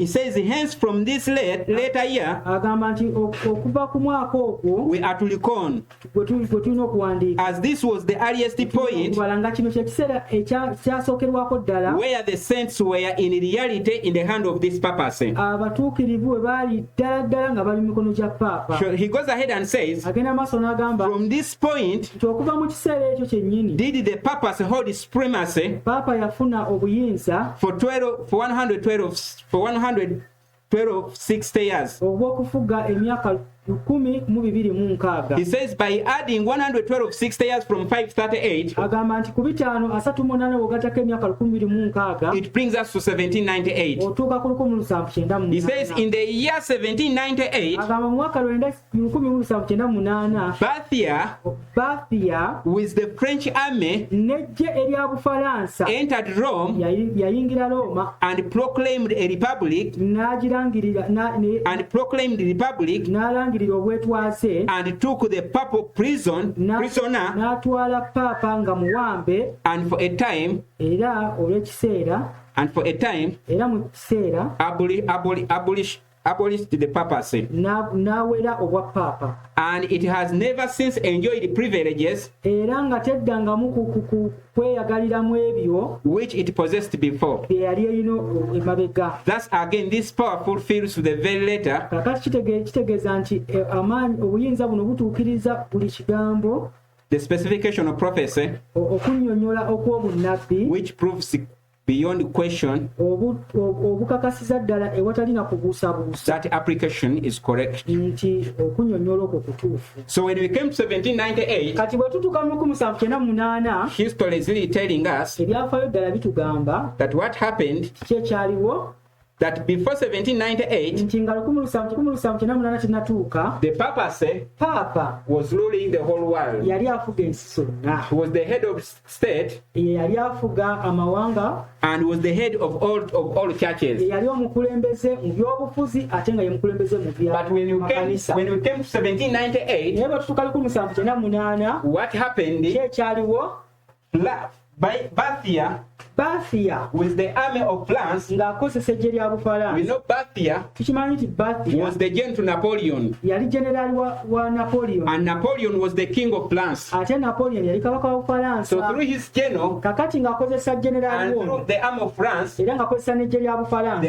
says, hence from this later year we are to reckon, as this was the earliest point where the saints were in reality in the hand of this papacy. So he goes ahead and says, from this point did the papacy hold supremacy for 112 years. He says, by adding 112 years from 538, it brings us to 1798. He says, in the year 1798, Barthia with the French army entered Rome and proclaimed a republic, and took the papal prisoner, and for a time abolished the papacy. And it has never since enjoyed privileges which it possessed before. Thus again this power fulfills to the very letter the specification of prophecy, which proves beyond question that application is correct. So when we came to 1798, history is really telling us that what happened, that before 1798, the papacy was ruling the whole world. He was the head of state and was the head of all churches. But when we came to 1798, what happened? Barthia with the army of France. We know Barthia was the general to Napoleon, and Napoleon was the king of France. So through his general and through the army of France, the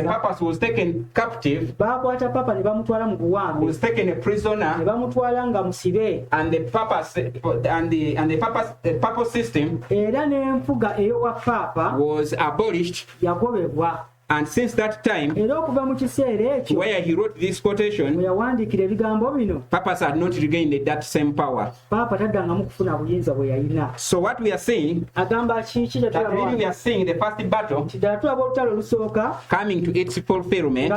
papacy was taken captive, was taken a prisoner, and the papal system was abolished. And since that time, where he wrote this quotation, papas had not regained that same power. So what we are saying, that really we are seeing the first battle coming to its fulfillment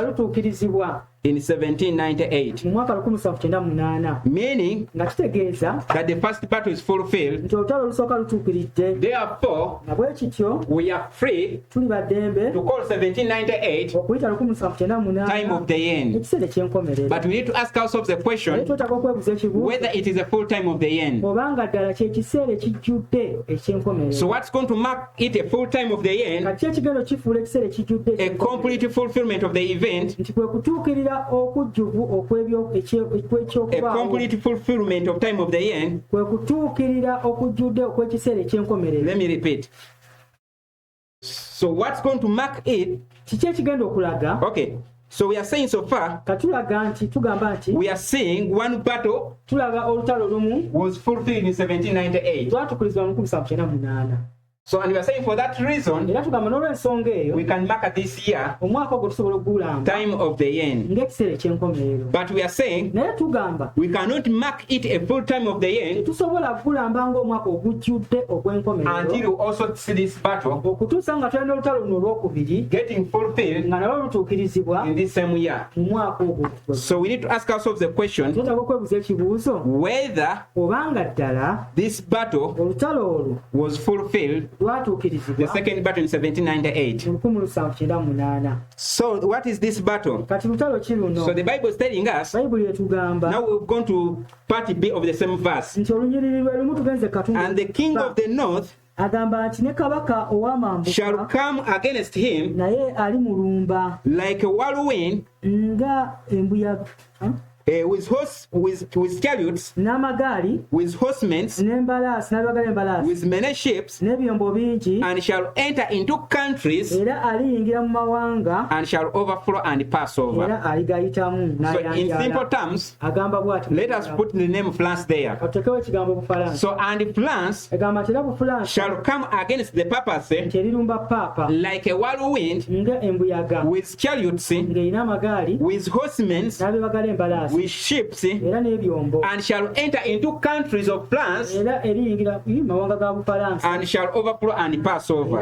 in 1798. mu mwaka 1798. Meaning nga kitegeeza that the first battle is fulfilled. nti olutalo olusooka lutuukiridde. Therefore, nga bwe kityo we are free tuli baddembe to call 1798 okuyita 1798 time of the end. ekiseera eky'enkomerero. But we need to ask ourselves the question twetaaga okwebuuza ekibuuzo whether it is a full time of the end. obanga ddala kyekiseera ekijjudde eky'enkomerero. So what's going to mark it a full time of the end? kati ekigendo kifuula ekiseera ekijjudde A complete fulfillment of the event. nti kwe kutuukirira okujjuvu A complete fulfillment of time of the end. kwe kutuukirira okujjudde okw'ekiseera eky'enkomerero. Let me repeat. So what's going to mark it? kiki ekigenda okulaga? Okay. So we are saying so far, katulaga nti tugamba nti we are saying one battle tulaga olutalo lumu was fulfilled in 1798. twatukulirizibwa mu 1798. So and we are saying for that reason, era tugamba n'olw'ensonga eyo we can mark this year omwaka ogwo tusobola okugulamba time of the end. ng'ekiseera eky'enkomerero. But we are saying naye tugamba we cannot mark it a full time of the end tetusobola kugulamba ng'omwaka ogujjudde ogw'enkomerero until we also see this battle okutuusa nga tulina olutalo luno olwokubiri getting fulfilled nga nalwo lutuukirizibwa in this same year. mu mwaka ogwo. So we need to ask ourselves the question twetaaga okwebuuza ekibuuzo whether obanga ddala this battle olutalo olwo was fulfilled, lwatuukirizibwa the second battle in 1798. mu 1798. So what is this battle? kati lutalo ki luno? So the Bible is telling us, bayibuli etugamba now we've gone to part B of the same verse. nti olunyiriri lwe lumu tugenze katundu And the king of the north agamba nti ne kabaka shall ow'amambuka come against him naye ali mulumba like a whirlwind, nga embuyaga with chariots, n'amagaali with horsemen, n'embalaasi n'abaagala embalaasi with many ships, n'ebyombo bingi and shall enter into countries, era aliyingira mu mawanga and shall overflow and pass over. era aligayitamu So in simple n'ayanjala. terms, agamba bw'ati let us put the name France there. otekewo ekigambo bufalansa. So and France egamba nti era bufalansa shall come against the papacy nti erirumba paapa like a whirlwind, nga embuyaga with chariots, ng'erina amagaali with horsemen, n'abeebagala embalaasi with ships, era n'ebyombo and shall enter into countries of France, era eriyingira mawanga ga bufalansa and shall overflow and pass era over.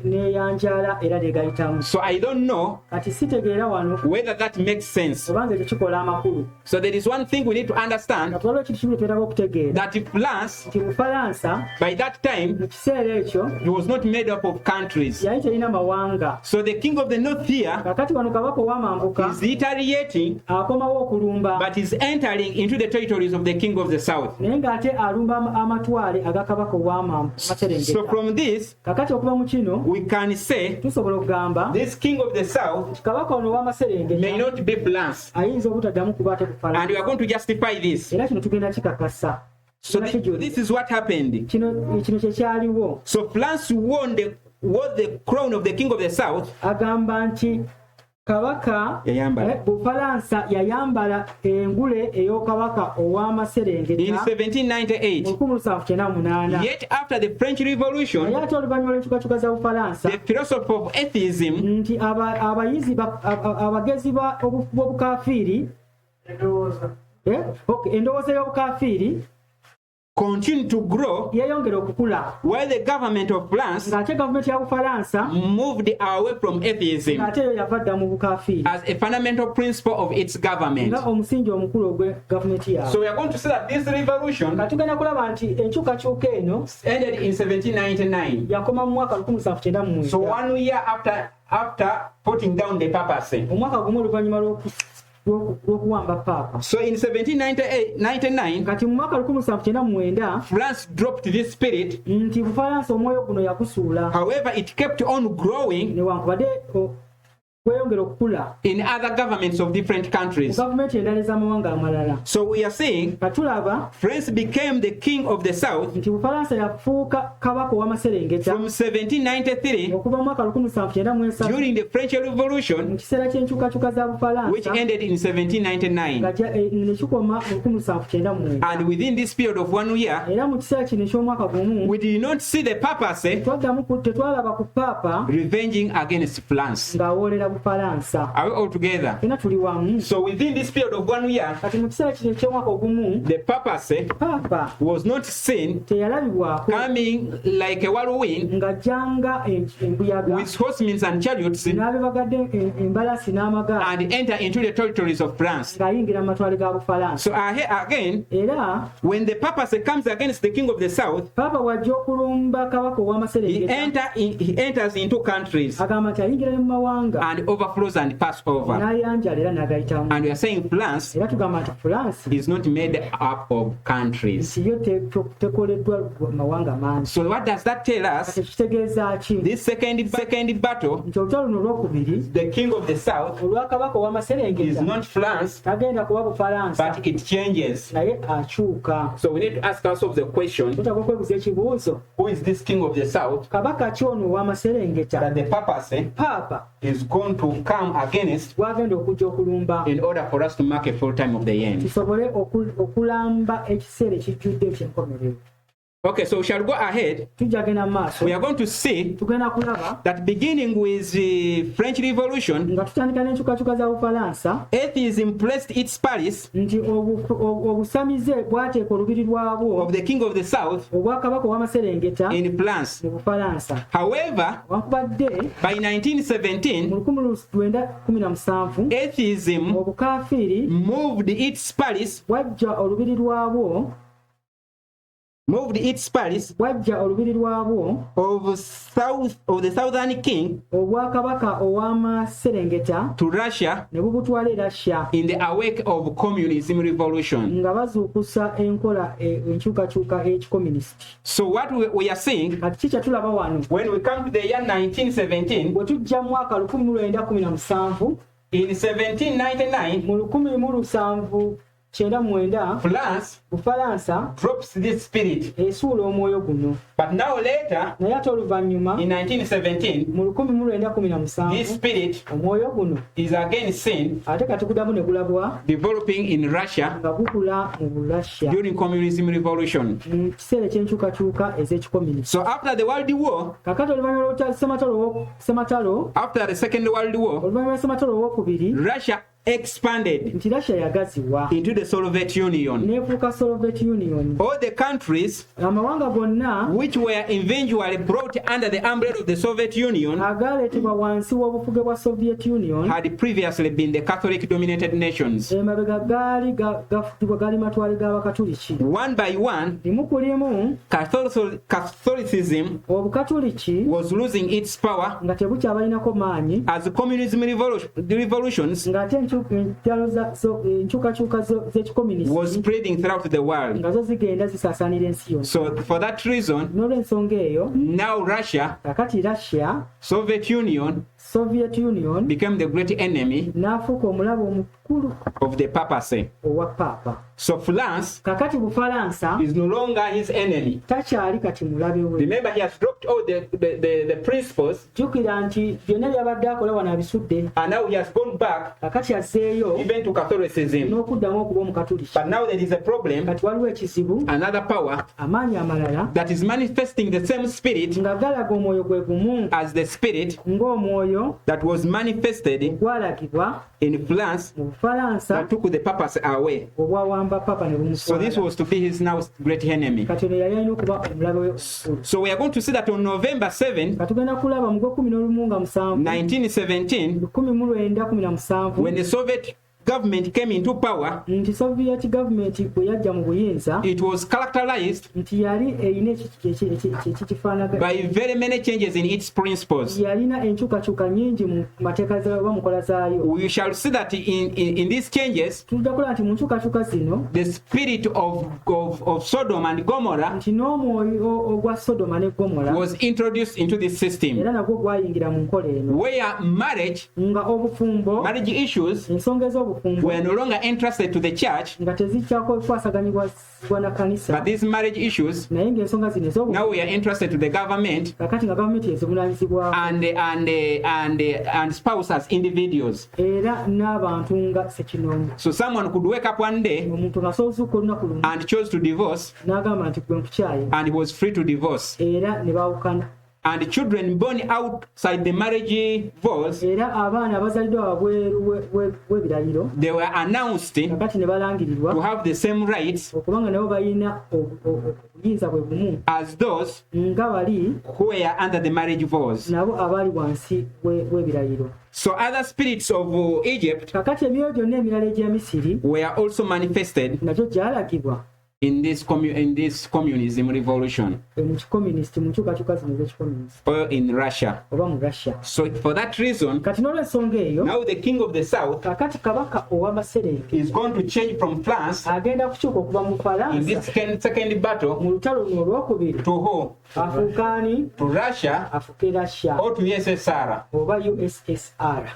neyanjala era negayitamu. So I don't know kati sitegeera wano whether that makes sense. obanza ekyo kikola amakulu. So there is one thing we need to understand, nga twaliwo ekintu kimu twetaaga okutegeera that France, nti bufalansa by that time, mu kiseera ekyo it was not made up of countries. yali terina mawanga. So the king of the north here kakati wano kabaka ow'amambuka is retaliating, akomawo okulumba but is entering into the territories of the king of the south. naye ng'ate alumba amatwale aga kabaka So ow'amaserengeta. from this, kakati okuva mu kino we can say tusobola okugamba this king of the south kabaka ono may ow'amaserengeta not be France. ayinza obutaddamu kuba ate And we bufalansa. are going to justify this. era kino tugenda kikakasa. So this is what happened. kino kyekyaliwo. So France won the crown of the king of the south. agamba nti kabaka bufalansa yayambala engule ey'okabaka In ow'amaserengeta 1798. 1798. Yet after the French Revolution, naye ate oluvannyuma lw'enkyukakyuka za bufalansa the philosophy of atheism nti abayizi abagezi b'obukafiiri endowooza y'obukafiiri continued to grow, yeyongera okukula while the government of France ng'ate gavumenti ya bufalansa moved away from atheism ng'ate yo yava dda mu bukafiiri as a fundamental principle of its government. nga omusingi omukulu ogwe gavumenti yaabwe. So we are going to see that this revolution nga tugenda kulaba nti enkyukakyuka eno ended in 1799. yakoma mu mwaka 1799. So 1 year after putting down the papacy. omwaka gumu oluvannyuma lw'okuwamba paapa. So in 1799, kati mu mwaka 1799 France dropped this spirit. nti bufalansa omwoyo guno yagusuula. However, it kept on growing newankubadde kweyongera okukula in other governments of different countries. gavumenti endala ez'amawanga amalala. So we are saying katulaba France became the king of the south nti bufalansa yafuuka kabaka ow'amaserengeta from 1793 okuva mu mwaka 1797 during the French mu Revolution, kiseera ky'enkyukakyuka za which bufalansa ended in 1799. nekikoma mu 1799. And within this period of 1 year, era mu kiseera kino eky'omwaka gumu we did not see the papacy tetwalaba ku paapa revenging against France. ng'awoolera Bufalansa. Are we all together? Fena tuli wamu. So within this period of 1 year, Kati mu kiseera kino eky'omwaka ogumu, the papacy Papa was not seen teyalabibwako coming like a whirlwind ng'ajjanga embuyaga with horsemen and chariots n'abebagadde embalasi n'amagaali and enter into the territories of France. ng'ayingira mu matwale ga Bufalansa. So again, Era when the papacy comes against the king of the south, Papa bw'ajja okulumba kabaka ow'amaserengeta he enters into countries agamba nti ayingira ne mu mawanga and overflows and pass over. n'ayanjala era n'agayitamu. And we are saying France Era tugamba nti Fulansi is not made up of countries. nti yo tekoleddwa mawanga mangi. So what does that tell us? Kitegeeza ki? This second battle, Nti olutalo luno olwokubiri the king of the south olwa kabaka is ow'amaserengeta not France, tagenda kuba Bufalansa but it changes. naye akyuka. So we need to ask ourselves the question, Tutaka okwebuuza ekibuuzo, who is this king of the south kabaka ki ono ow'amaserengeta that the papacy Papa is going to come against gwagenda okujja okulumba in order for us to mark a full time of the end? tusobole okulamba ekiseera ekijjudde eky'enkomerero. Okay, so shall we go ahead? Tujja genda mu maaso, We are going to see tugenda kulaba that beginning with the French Revolution, nga tutandika n'enkyukakyuka za Bufalansa atheism placed its palace nti obusamize bwateeka olubiri lwabwo of the king of the south obwakabaka ow'amaserengeta in France. mu Bufalansa. However, Wankubadde by 1917, mu 1917 atheism obukafiiri moved its palace bwajja olubiri lwabwo of the southern king obwakabaka ow'amaserengeta to Russia ne bubutwala e Russia in the awake of communism revolution. nga bazuukusa enkola enkyukakyuka ekikomunisiti. So what we are seeing, Kati ki kyetulaba wano when we come to the year 1917, bwe tujja mu mwaka 1917 in 1799, mu 1799 France Bufalansa drops this spirit. esuula omwoyo guno, But now later, naye ate oluvannyuma in 1917, mu 1917 this spirit omwoyo guno is again seen ate kati gudamu ne gulabwa developing in Russia nga gukula mu Bulasya during communism revolution. mu kiseera eky'enkyukakyuka ez'ekikomunisiti. So after the World War, Kakati oluvannyuma lw'Sematalo after the Second World War, oluvannyuma lwa Sematalo owookubiri Russia expanded nti Russia yagaziwa into the Soviet Union. n'efuuka Soviet Union. All the countries Amawanga gonna which were eventually brought under the umbrella of the Soviet Union agaaleetebwa wansi w'obufuge bwa Soviet Union had previously been the Catholic dominated nations. emabega gaali gafutibwa gaali matwale g'Abakatuliki. One by one, Limu ku limu Catholicism Obukatuliki was losing its power nga tebukyabalinako maanyi as communism revolutions ng'ate enkyukakyuka was z'ekikomunisiti spreading throughout the world. nga zo zigenda zisaasaanira ensi yonna. So for that reason, N'olw'ensonga eyo now Russia, kakati Russia Soviet Union, Soviet Union became the great enemy n'afuuka omulabo omukulu of the papacy. owa Papa. So France Kakati Bufalansa is no longer his enemy. takyali kati mulabe we. Remember, he has dropped all the principles, Jjukira nti byonna byabadde akola wano abisudde. and now he has gone back Kakati azzeeyo even to Catholicism. n'okuddamu okuba omukatuliki. But now there is a problem, Kati waliwo ekizibu, another power amaanyi amalala that is manifesting the same spirit nga galaga omwoyo gwe gumu as the spirit ng'omwoyo that was manifested gwalagibwa in France mu Bufalansa that took the papacy away. obwawamba Papa ne So this bumutwala. was to be his now great enemy. Kati ono yali alina okuba omulabe we omukulu. So we are going to see that on November 7, Katugenda kulaba mu gw'ekumi nga 7 1917, 1917 when the Soviet government came into power, nti Soviet government bwe yajja mu buyinza it was characterized nti yali erina ekikifaanaga by very many changes in its principles. yalina enkyukakyuka nnyingi mu mateeka oba mu nkola zaayo. We shall see that in these changes, Tujja kulaba nti mu nkyukakyuka zino the spirit of Sodom and Gomorrah nti n'omwoyo ogwa Sodoma ne Gomora was introduced into this system, era nagwo gwayingira mu nkola eno where marriage issues ensonga ez'obufumbo were no longer entrusted to the church, nga tezikyako kwasaganyibwa na kanisa, but these marriage issues naye ng'ensonga zino ez'obufumbo now we are entrusted to the government kakati nga gavumenti ezivunaanyizibwako and spouse as individuals. era n'abantu nga sekinoomu. So someone could wake up one day Omuntu ng'asobozuuka olunaku lumu and chose to divorce, n'agamba nti gwe nkukyaye and he was free to divorce. era ne baawukana. and children born outside the marriage vows, era abaana abazaliddwa w'ebirayiro they were announced kakati ne balangirirwa to have the same rights okubanga nabo balina obuyinza bwe bumu as those nga bali who were under the marriage vows. nabo abali wansi w'ebirayiro. So other spirits of Egypt kakati emyoyo gyonna emirala egy'e Misiri were also manifested nagyo gyalagibwa in this communism revolution, mu kikomunisiti mu nkyukakyuka zino ez'ekikomunisiti or in Russia. oba mu Russia. So for that reason, kati n'olw'ensonga eyo now the king of the south kakati kabaka ow'amaserenge is going to change from France agenda kukyuka okuva mu in Falansa this second battle mu lutalo luno olwokubiri to who? afuukaani To Russia afuuke Russia or to USSR. oba USSR.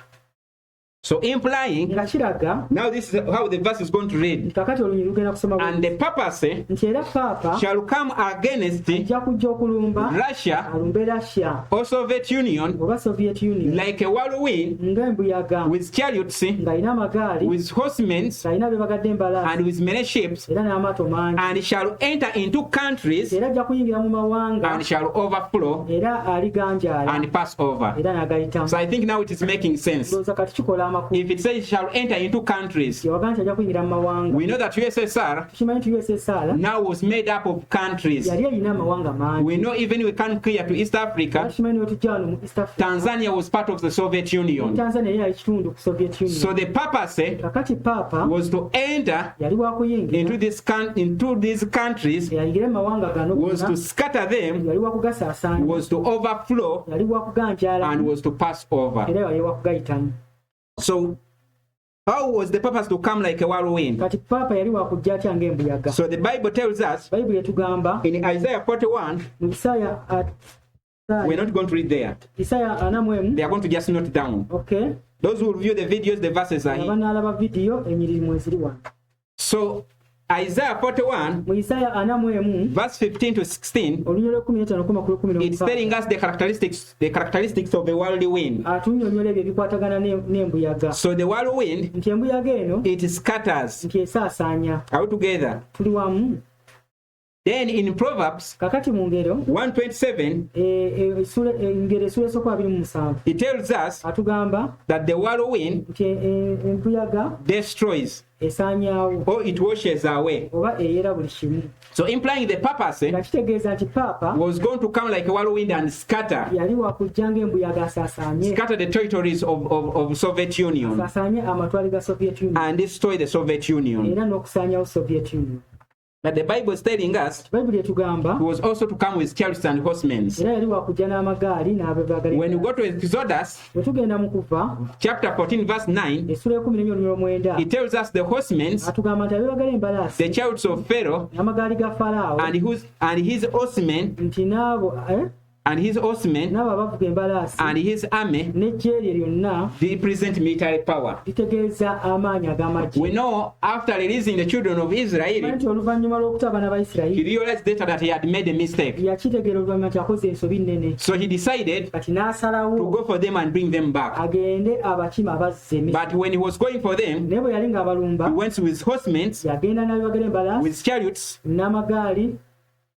So implying, nga kiraga now this is how the verse is going to read. kakati olunyi lugenda kusoma And the papacy nti era paapa shall come against ajja kujja okulumba Russia alumbe Russia or Soviet Union oba Soviet Union like a whirlwind ng'embuyaga with chariots, ng'alina amagaali with horsemen, ng'alina bebagadde embalaasi and with many ships, era n'amaato mangi and shall enter into countries era ajja kuyingira mu mawanga and shall overflow era aliganjaala and pass over. era n'agayitamu. So I think now it is making sense. ndowooza kati kikola amakulu If it says shall enter into countries, yawaga nti ajja kuyingira mu mawanga. we know that USSR tukimanyi nti USSR now was made up of countries. yali erina amawanga mangi. We know even we come here to East Africa, tukimanyi notujja wano mu East Africa Tanzania was part of the Soviet Union. Tanzania yali kitundu ku Soviet Union. So the papacy kakati paapa was to enter yali wakuyingira into these countries, yayingira mu mawanga gano was to scatter them, yali wakugasaasaanya was to overflow, yali wakuganjaala and was to pass over. era yali wakugayitamu. So how was the purpose to come like a whirlwind? kati paapa yali wakujja atya ng'embuyaga. So the Bible tells us bayibuli etugamba in Isaiah 41, mu Isaaya we're not going to read there. Isaaya 41. They are going to just note down. Okay. Those who review the videos, the verses are here. abanaalaba vidiyo enyiriri eziri wano. So Isaiah 41, mu Isaaya 41 verse 15 to 16, olunyolo 15 it's telling us the characteristics of a whirlwind. atunnyonnyola ebyo ebikwatagana n'embuyaga. So the whirlwind, nti embuyaga eno it scatters. nti esaasaanya. Are we together? tuli wamu. Then in Proverbs kakati mu ngero 127, engero esula esooka 27 it tells us atugamba that the whirlwind nti embuyaga destroys esaanyaawo or it washes away. oba eyera buli kimu. So implying the papacy nga kitegeeza nti paapa was going to come like a whirlwind and scatter yali wakujja ng'embuyaga asaasaanye the territories of Soviet Union asaasaanye amatwale ga Soviet Union and destroy the Soviet Union. era n'okusaanyawo Soviet Union. But the Bible is telling us bayibuli etugamba he was also to come with chariots and horsemen. era yali wakujja n'amagaali n'abebagali. When you go to Exodus bwe tugenda mu kuva chapter 14 verse 9, essula 14:9 it tells us the horsemen, atugamba nti abebagali embalaasi the chariots of Pharaoh, n'amagaali ga Falaawo and his horsemen, nti n'abo n'abo abavuga embalaasi and his army, n'eggye lye lyonna represent military power. litegeeza amaanyi ag'amagye. We know after releasing the children of Israel, nti oluvannyuma lw'okuta abaana ba he Isirayiri realized later that he had made a mistake. yakitegeera oluvannyuma nti akoze ensobi nnene. So he decided kati to n'asalawo go for them and bring them back. agende abakima abazze. But when he was going for them, naye bwe yali ng'abalumba he went with horsemen, yagenda n'abebagala embalaasi with chariots, n'amagaali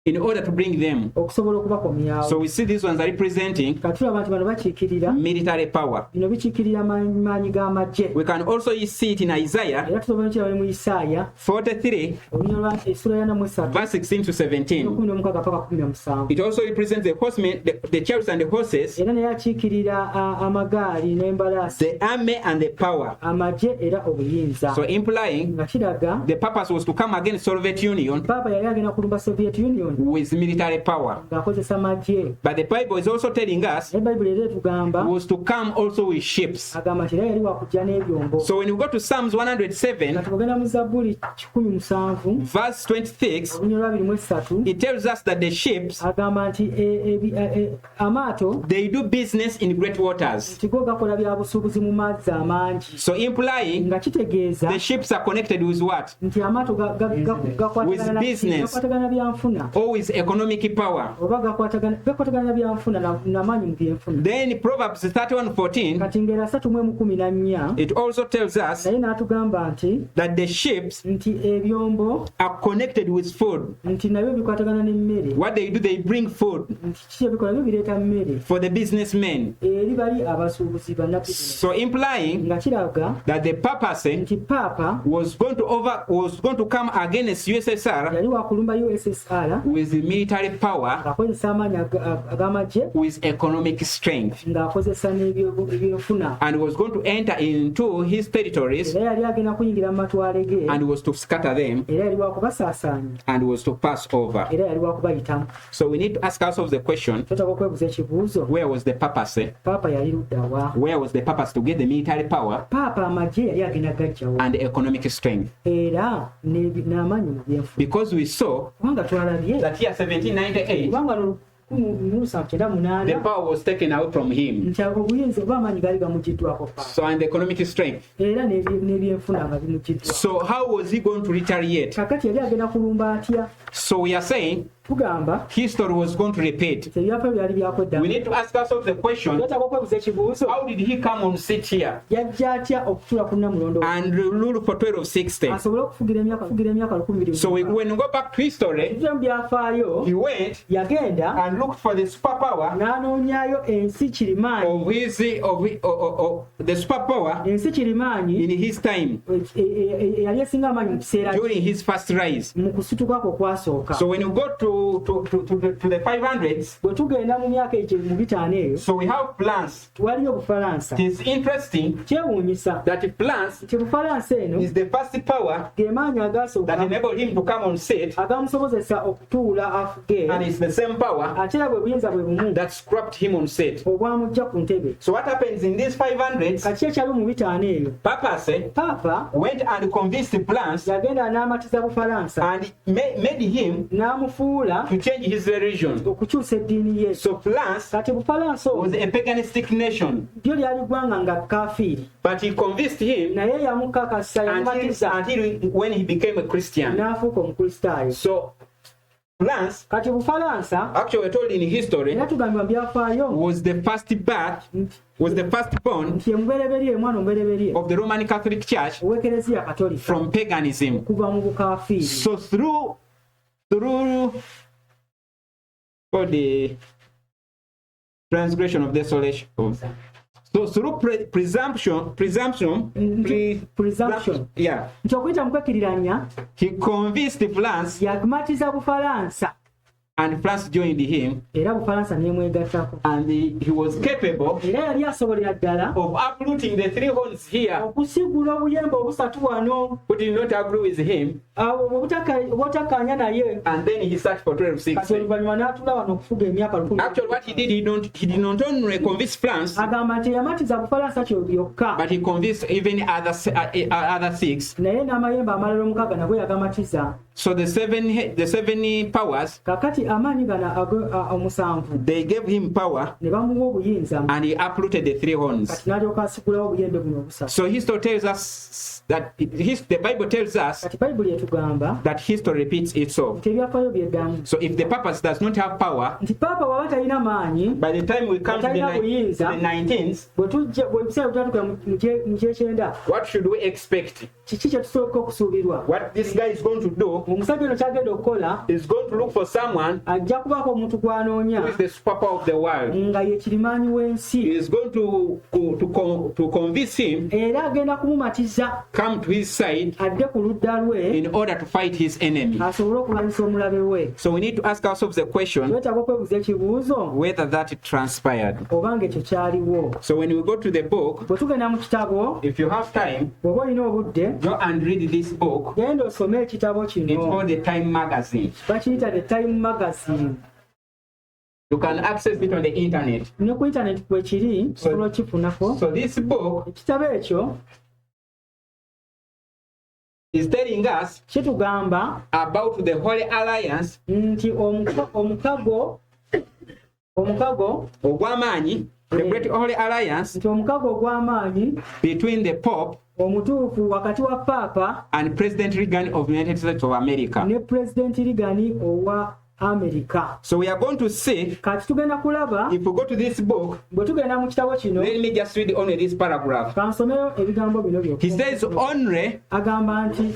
in order to bring them. okusobola okubakomyawo. So we see these ones are representing kati tulaba nti bano bakiikirira military power. bino bikiikirira maanyi g'amagye. We can also see it in Isaiah era tusobola nokiraba ne mu Isaaya 43, olunyolwa essula ya 43 verse 16 to 17. 16 paka 17. It also represents the horsemen, the chariots and the horses, era naye akiikirira amagaali n'embalaasi, the army and the power. amagye era obuyinza. So implying nga kiraga the purpose was to come against Soviet Union paapa yali agenda kulumba Soviet Union with military power. ng'akozesa magye. But the Bible is also telling us naye bayibuli era etugamba was to come also with ships. agamba nti era yali wakujja n'ebyombo. So when you go to Psalms 107, nga tugenda mu Zabbuli 17 verse 26, olunyolwa 23 it tells us that the ships, agamba nti amaato they do business in great waters. nti go gakola bya busuubuzi mu mazzi amangi. So implying nga kitegeeza the ships are connected with what? nti amaato With business. gakwatagana byanfuna. or with economic power. Then Proverbs 31:14, it also tells us that the ships are connected with food. What they do, they bring food for the businessmen. So implying that the papacy was going to come against USSR with military power, with economic strength, and was going to enter into his territories and was to scatter them and was to pass over. So we need to ask ourselves the question, where was the papacy? Where was the papacy to get the military power and economic strength? Because we saw that year 1798, the power was taken out from him. So, and the economic strength. So how was he going to retaliate? So we are saying history was going to repeat. We need to ask ourselves the question, how did he come on seat here and rule for 1260? So when we go back to history, he went and looked for the superpower of the superpower in his time, during his first rise. So when you go to the 500s, so we have plans. It is interesting that plans is the first power that enabled him to come on set, and it's the same power that scrapped him on set. So what happens in these 500s? Papa went and convinced the plans and made him to change his religion. So France was a paganistic nation, but he convinced him until when he became a Christian. So France, actually we're told in history, was the first birth, was the firstborn of the Roman Catholic Church from paganism. So through for the transgression of desolation, so through presumption, yeah, he convinced France, and France joined him, and he was capable of uprooting the three horns here who did not agree with him, and then he searched for 1260. Actually what he did, he did not only convince France, but he convinced even other six. So the seven powers, they gave him power, and he uprooted the three horns. So history tells us that the Bible tells us that history repeats itself. So if the purpose does not have power, by the time we come to the 19th, what should we expect? What this guy is going to do is going to look for someone who is the superpower of the world. He is going to convince him, come to his side in order to fight his enemy. So we need to ask ourselves the question, whether that transpired. So when we go to the book, if you have time, go and read this book. It's called the Time Magazine. You can access it on the internet. So this book is telling us about the Holy Alliance, the Great Holy Alliance between the Pope and President Reagan of the United States of America. America. So we are going to see, Kati tugenda kulaba, if we go to this book, bwe tugenda mu kitabo kino, let me just read only this paragraph. Kansomeyo ebigambo bino byokka. He says agamba nti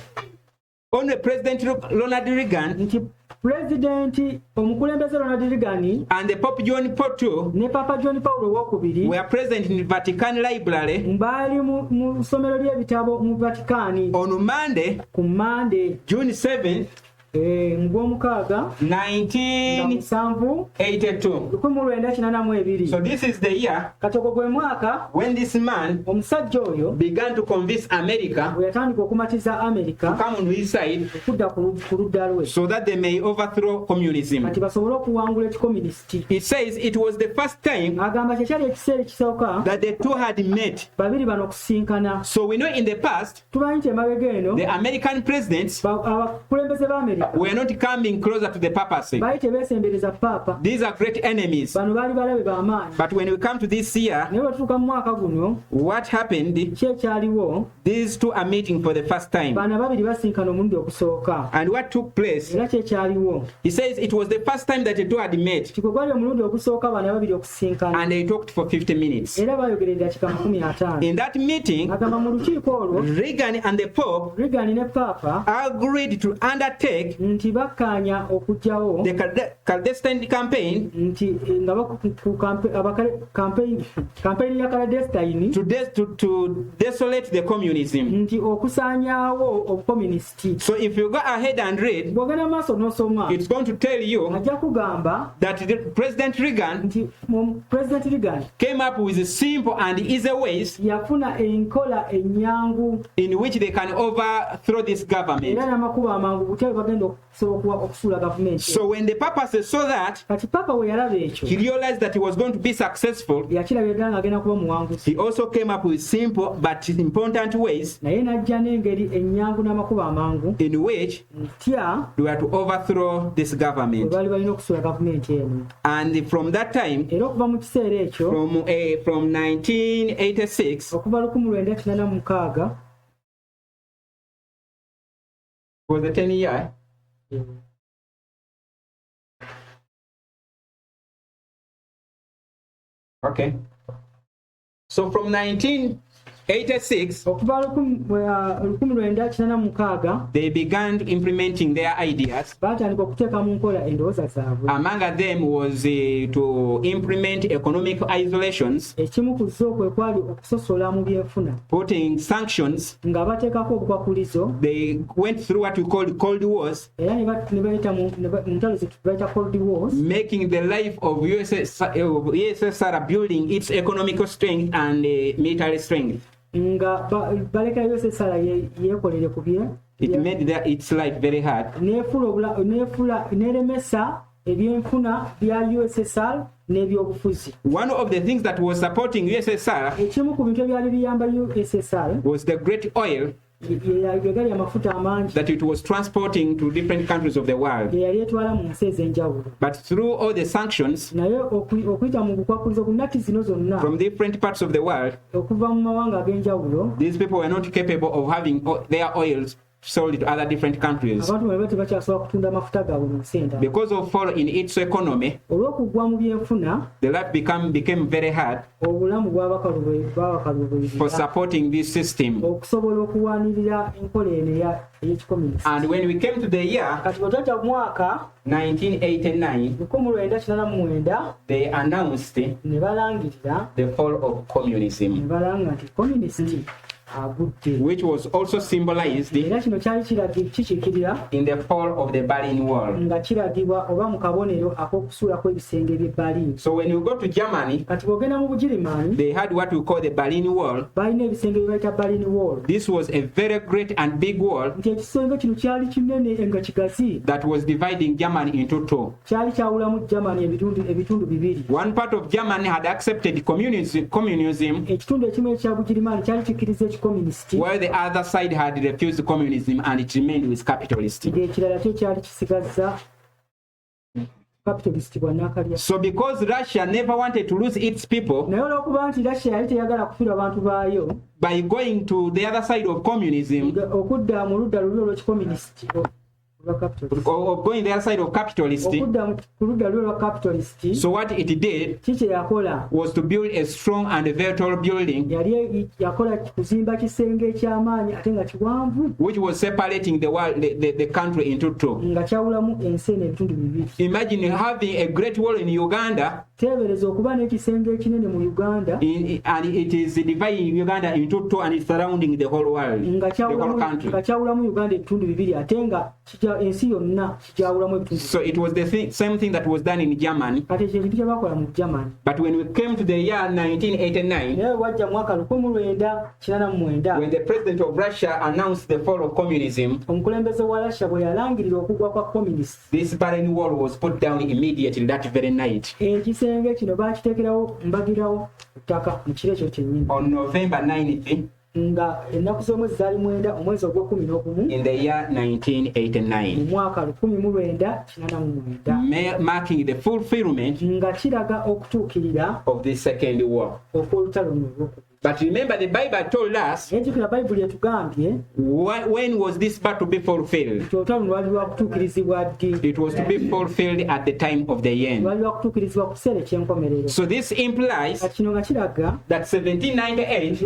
only President Ronald Reagan nti President omukulembeze Ronald Reagan and the Pope John Paul II ne Papa John Paul II were present in the Vatican Library mbali mu ssomero ly'ebitabo mu Vatican on Monday, ku Monday, June 7th, ng'omukaaga 1982. So this is the year kati ogwo gwe mwaka when this man omusajja oyo began to convince America bwe yatandika okumatiza America to come on his side okudda ku ludda lwe so that they may overthrow communism. kati basobole okuwangula ekikomunisiti. It says it was the first time agamba kyekyali ekiseera ekisooka that the two had met. babiri bano okusinkana. So we know in the past tumanyi nti emabega eno the American presidents abakulembeze ba America were not coming closer to the papacy. baali tebeesembereza papa. These are great enemies. bano baali balabe b'amaanyi. But when we come to this year, naye bwe tutuuka mu mwaka guno, what happened? ki ekyaliwo? These two are meeting for the first time. bano babiri basinkana omulundi ogusooka. And what took place? era ki ekyaliwo? He says it was the first time that the two had met. kiko gwali omulundi ogusooka bano babiri okusinkana. And they talked for 50 minutes. era baayogera eddakiika 50. In that meeting, agamba mu lukiiko olwo Reagan and the Pope Reagan ne Papa agreed to undertake nti bakkaanya okugyawo the clandestine campaign nti nga campaign ya clandestine to desolate the communism. nti okusaanyaawo obukomunisiti. So if you go ahead and read, bw'ogenda maaso n'osoma, it's going to tell you ajja kugamba that President Reagan nti President Reagan came up with simple and easy ways yafuna enkola ennyangu in which they can overthrow this government. era n'amakubo amangu butya bwe bagenda okusobola okusuula gavumenti. So when the Papa saw that, kati Papa we yalaba ekyo, he realized that he was going to be successful. yakirabira ddala ng'agenda kuba muwanguzi. He also came up with simple but important ways naye n'ajja n'engeri ennyangu n'amakubo amangu in which ntya they were to overthrow this bwe government. baali balina okusuula gavumenti eno. And from that time, era okuva mu kiseera ekyo from 1986, okuva 1986 was the 10 year. Okay. So from 1986, okuva 1986 they began implementing their ideas. baatandika okuteeka mu nkola endowooza zaabwe. Among them was to implement economic isolations, ekimu ku zo kwe kwali okusosola mu byenfuna, putting sanctions. nga bateekako obukwakulizo. They went through what we call cold wars, era ne bayita mu ntalo ze bayita cold wars, making the life of USSR building its economic strength and military strength. nga baleka USSR yeekolere ku bye. It made its life very hard. Neremesa ebyenfuna bya USSR n'ebyobufuzi. One of the things that was supporting USSR ekimu ku bintu ebyali biyamba USSR was the great oil gali amafuta amangi that it was transporting to different countries of the world. yali etwala mu nsi ez'enjawulo. But through all the sanctions naye okuyita mu bukwakulizo ku nnatti zino zonna from different parts of the world, okuva mu mawanga ag'enjawulo, these people were not capable of having their oils sold to other different countries. abantu bwe tebakyasobola kutunda amafuta gaabwe mu nsi endala. Because of fall in its economy, olw'okuggwa mu byenfuna, the life became very hard obulamu bwabakaluubirira for supporting this system. okusobola okuwanirira enkola eno ey'ekikomunisi. And when we came to the year kati bwe twajja mu mwaka 1989, they announced ne balangirira the fall of communism, ne balanga nti komunisiti agudde, which was also symbolized era kino kyali kikiikirira in the fall of the Berlin Wall. nga kiragibwa oba mu kabonero ak'okusuula kw'ebisenge by'e Berlin. So when you go to Germany, kati bw'ogenda mu Bugirimaani, they had what we call the Berlin Wall. balina ebisenge bye bayita Berlin Wall. This was a very great and big wall nti ekisenge kino kyali kinene nga kigazi, that was dividing Germany into two. kyali kyawulamu Germany ebitundu bibiri. One part of Germany had accepted communism, ekitundu ekimu ekya Bugirimaani kyali kikkiriza ekikomunisiti, while the other side had refused communism and it remained with capitalism. ng'ekirala kyo kyali kisigazza capitalist bwannaakalya. So because Russia never wanted to lose its people naye olw'okuba nti Russia yali teyagala kufiirwa abantu baayo, by going to the other side of communism, okudda mu ludda luli olw'ekikomunisiti of going the other side of capitalist. So what it did was to build a strong and a very tall building, which was separating the world, the country into two. Imagine having a great wall in Uganda, and it is dividing Uganda into two, and it's surrounding the whole world, the whole country. So it was the same thing that was done in Germany. But when we came to the year 1989, when the president of Russia announced the fall of communism, this Berlin Wall was put down immediately that very night. On November 9th, in the year 1989, marking the fulfillment of the Second War. But remember, the Bible told us when was this battle be fulfilled? It was to be fulfilled at the time of the end. So this implies that 1798,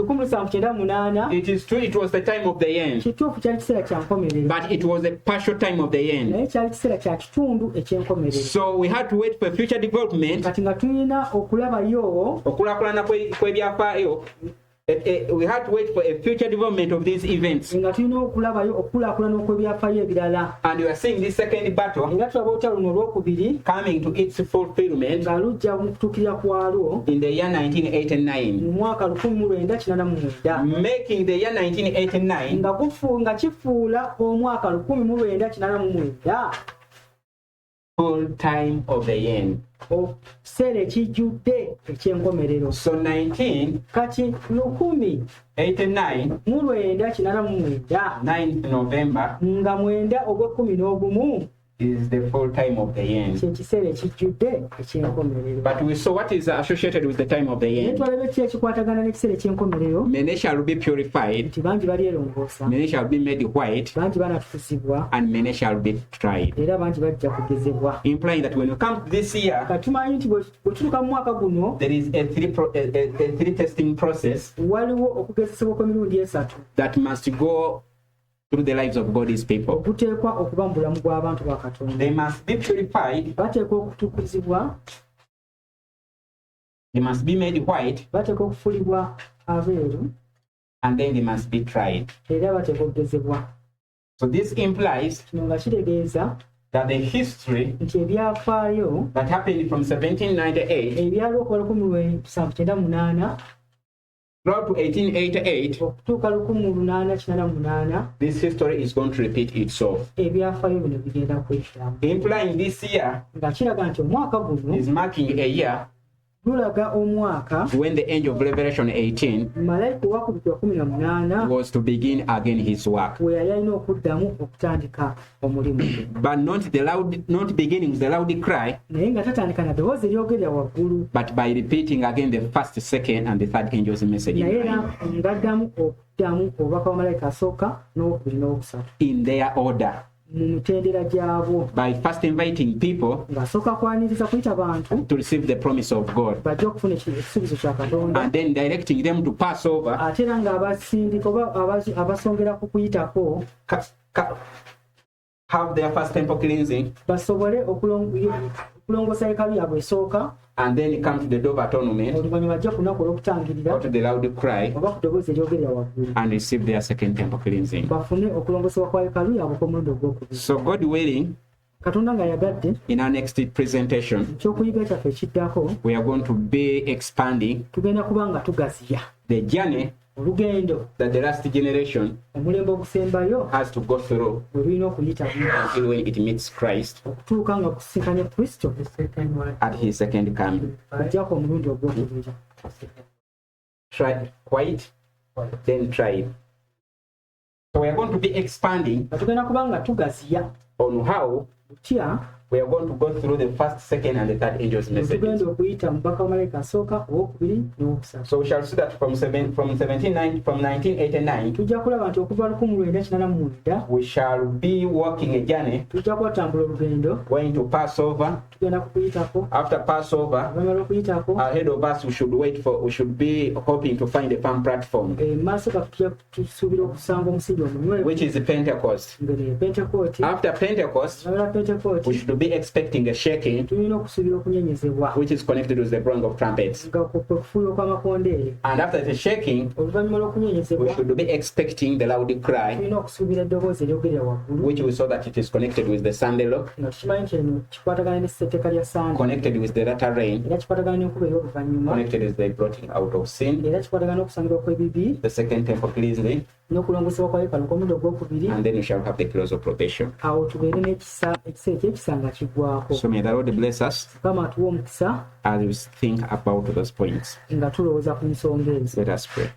it is true, it was the time of the end, but it was a partial time of the end. So we had to wait for future development. We had to wait for a future development of these events. And we are seeing this second battle coming to its fulfillment in the year 1989, making the year 1989 full time of the end. So 1989, 9th November, is the full time of the end. But we saw what is associated with the time of the end. Many shall be purified, many shall be made white, and many shall be tried. Implying that when we come to this year, there is a three testing process that must go through the lives of God's people. They must be purified, they must be made white, and then they must be tried. So this implies that the history that happened from 1798 throughout to 1888, this history is going to repeat itself. Implying this year is marking a year when the angel of Revelation 18 was to begin again his work. But not beginning with the loud cry, but by repeating again the first, second, and the third angel's message in their order. By first inviting people to receive the promise of God, and then directing them to pass over, have their first temple cleansing, and then come to the door of atonement, or to the loud cry, and receive their second temple cleansing. So God willing, in our next presentation, we are going to be expanding the journey that the last generation has to go through until when it meets Christ at his second coming. Try white, then tried. So we are going to be expanding on how we are going to go through the first, second, and the third angel's messages. So we shall see that from 1989, we shall be walking a journey, going to Passover. After Passover, ahead of us, we should be hoping to find a firm platform, which is Pentecost. After Pentecost, we should be expecting a shaking, which is connected with the blowing of trumpets. And after the shaking, we should be expecting the loud cry, which we saw that it is connected with the Sunday law, connected with the latter rain, connected with the blotting out of sin, the second temple cleansing, and then we shall have the close of probation. So may the Lord bless us as we think about those points. Let us pray.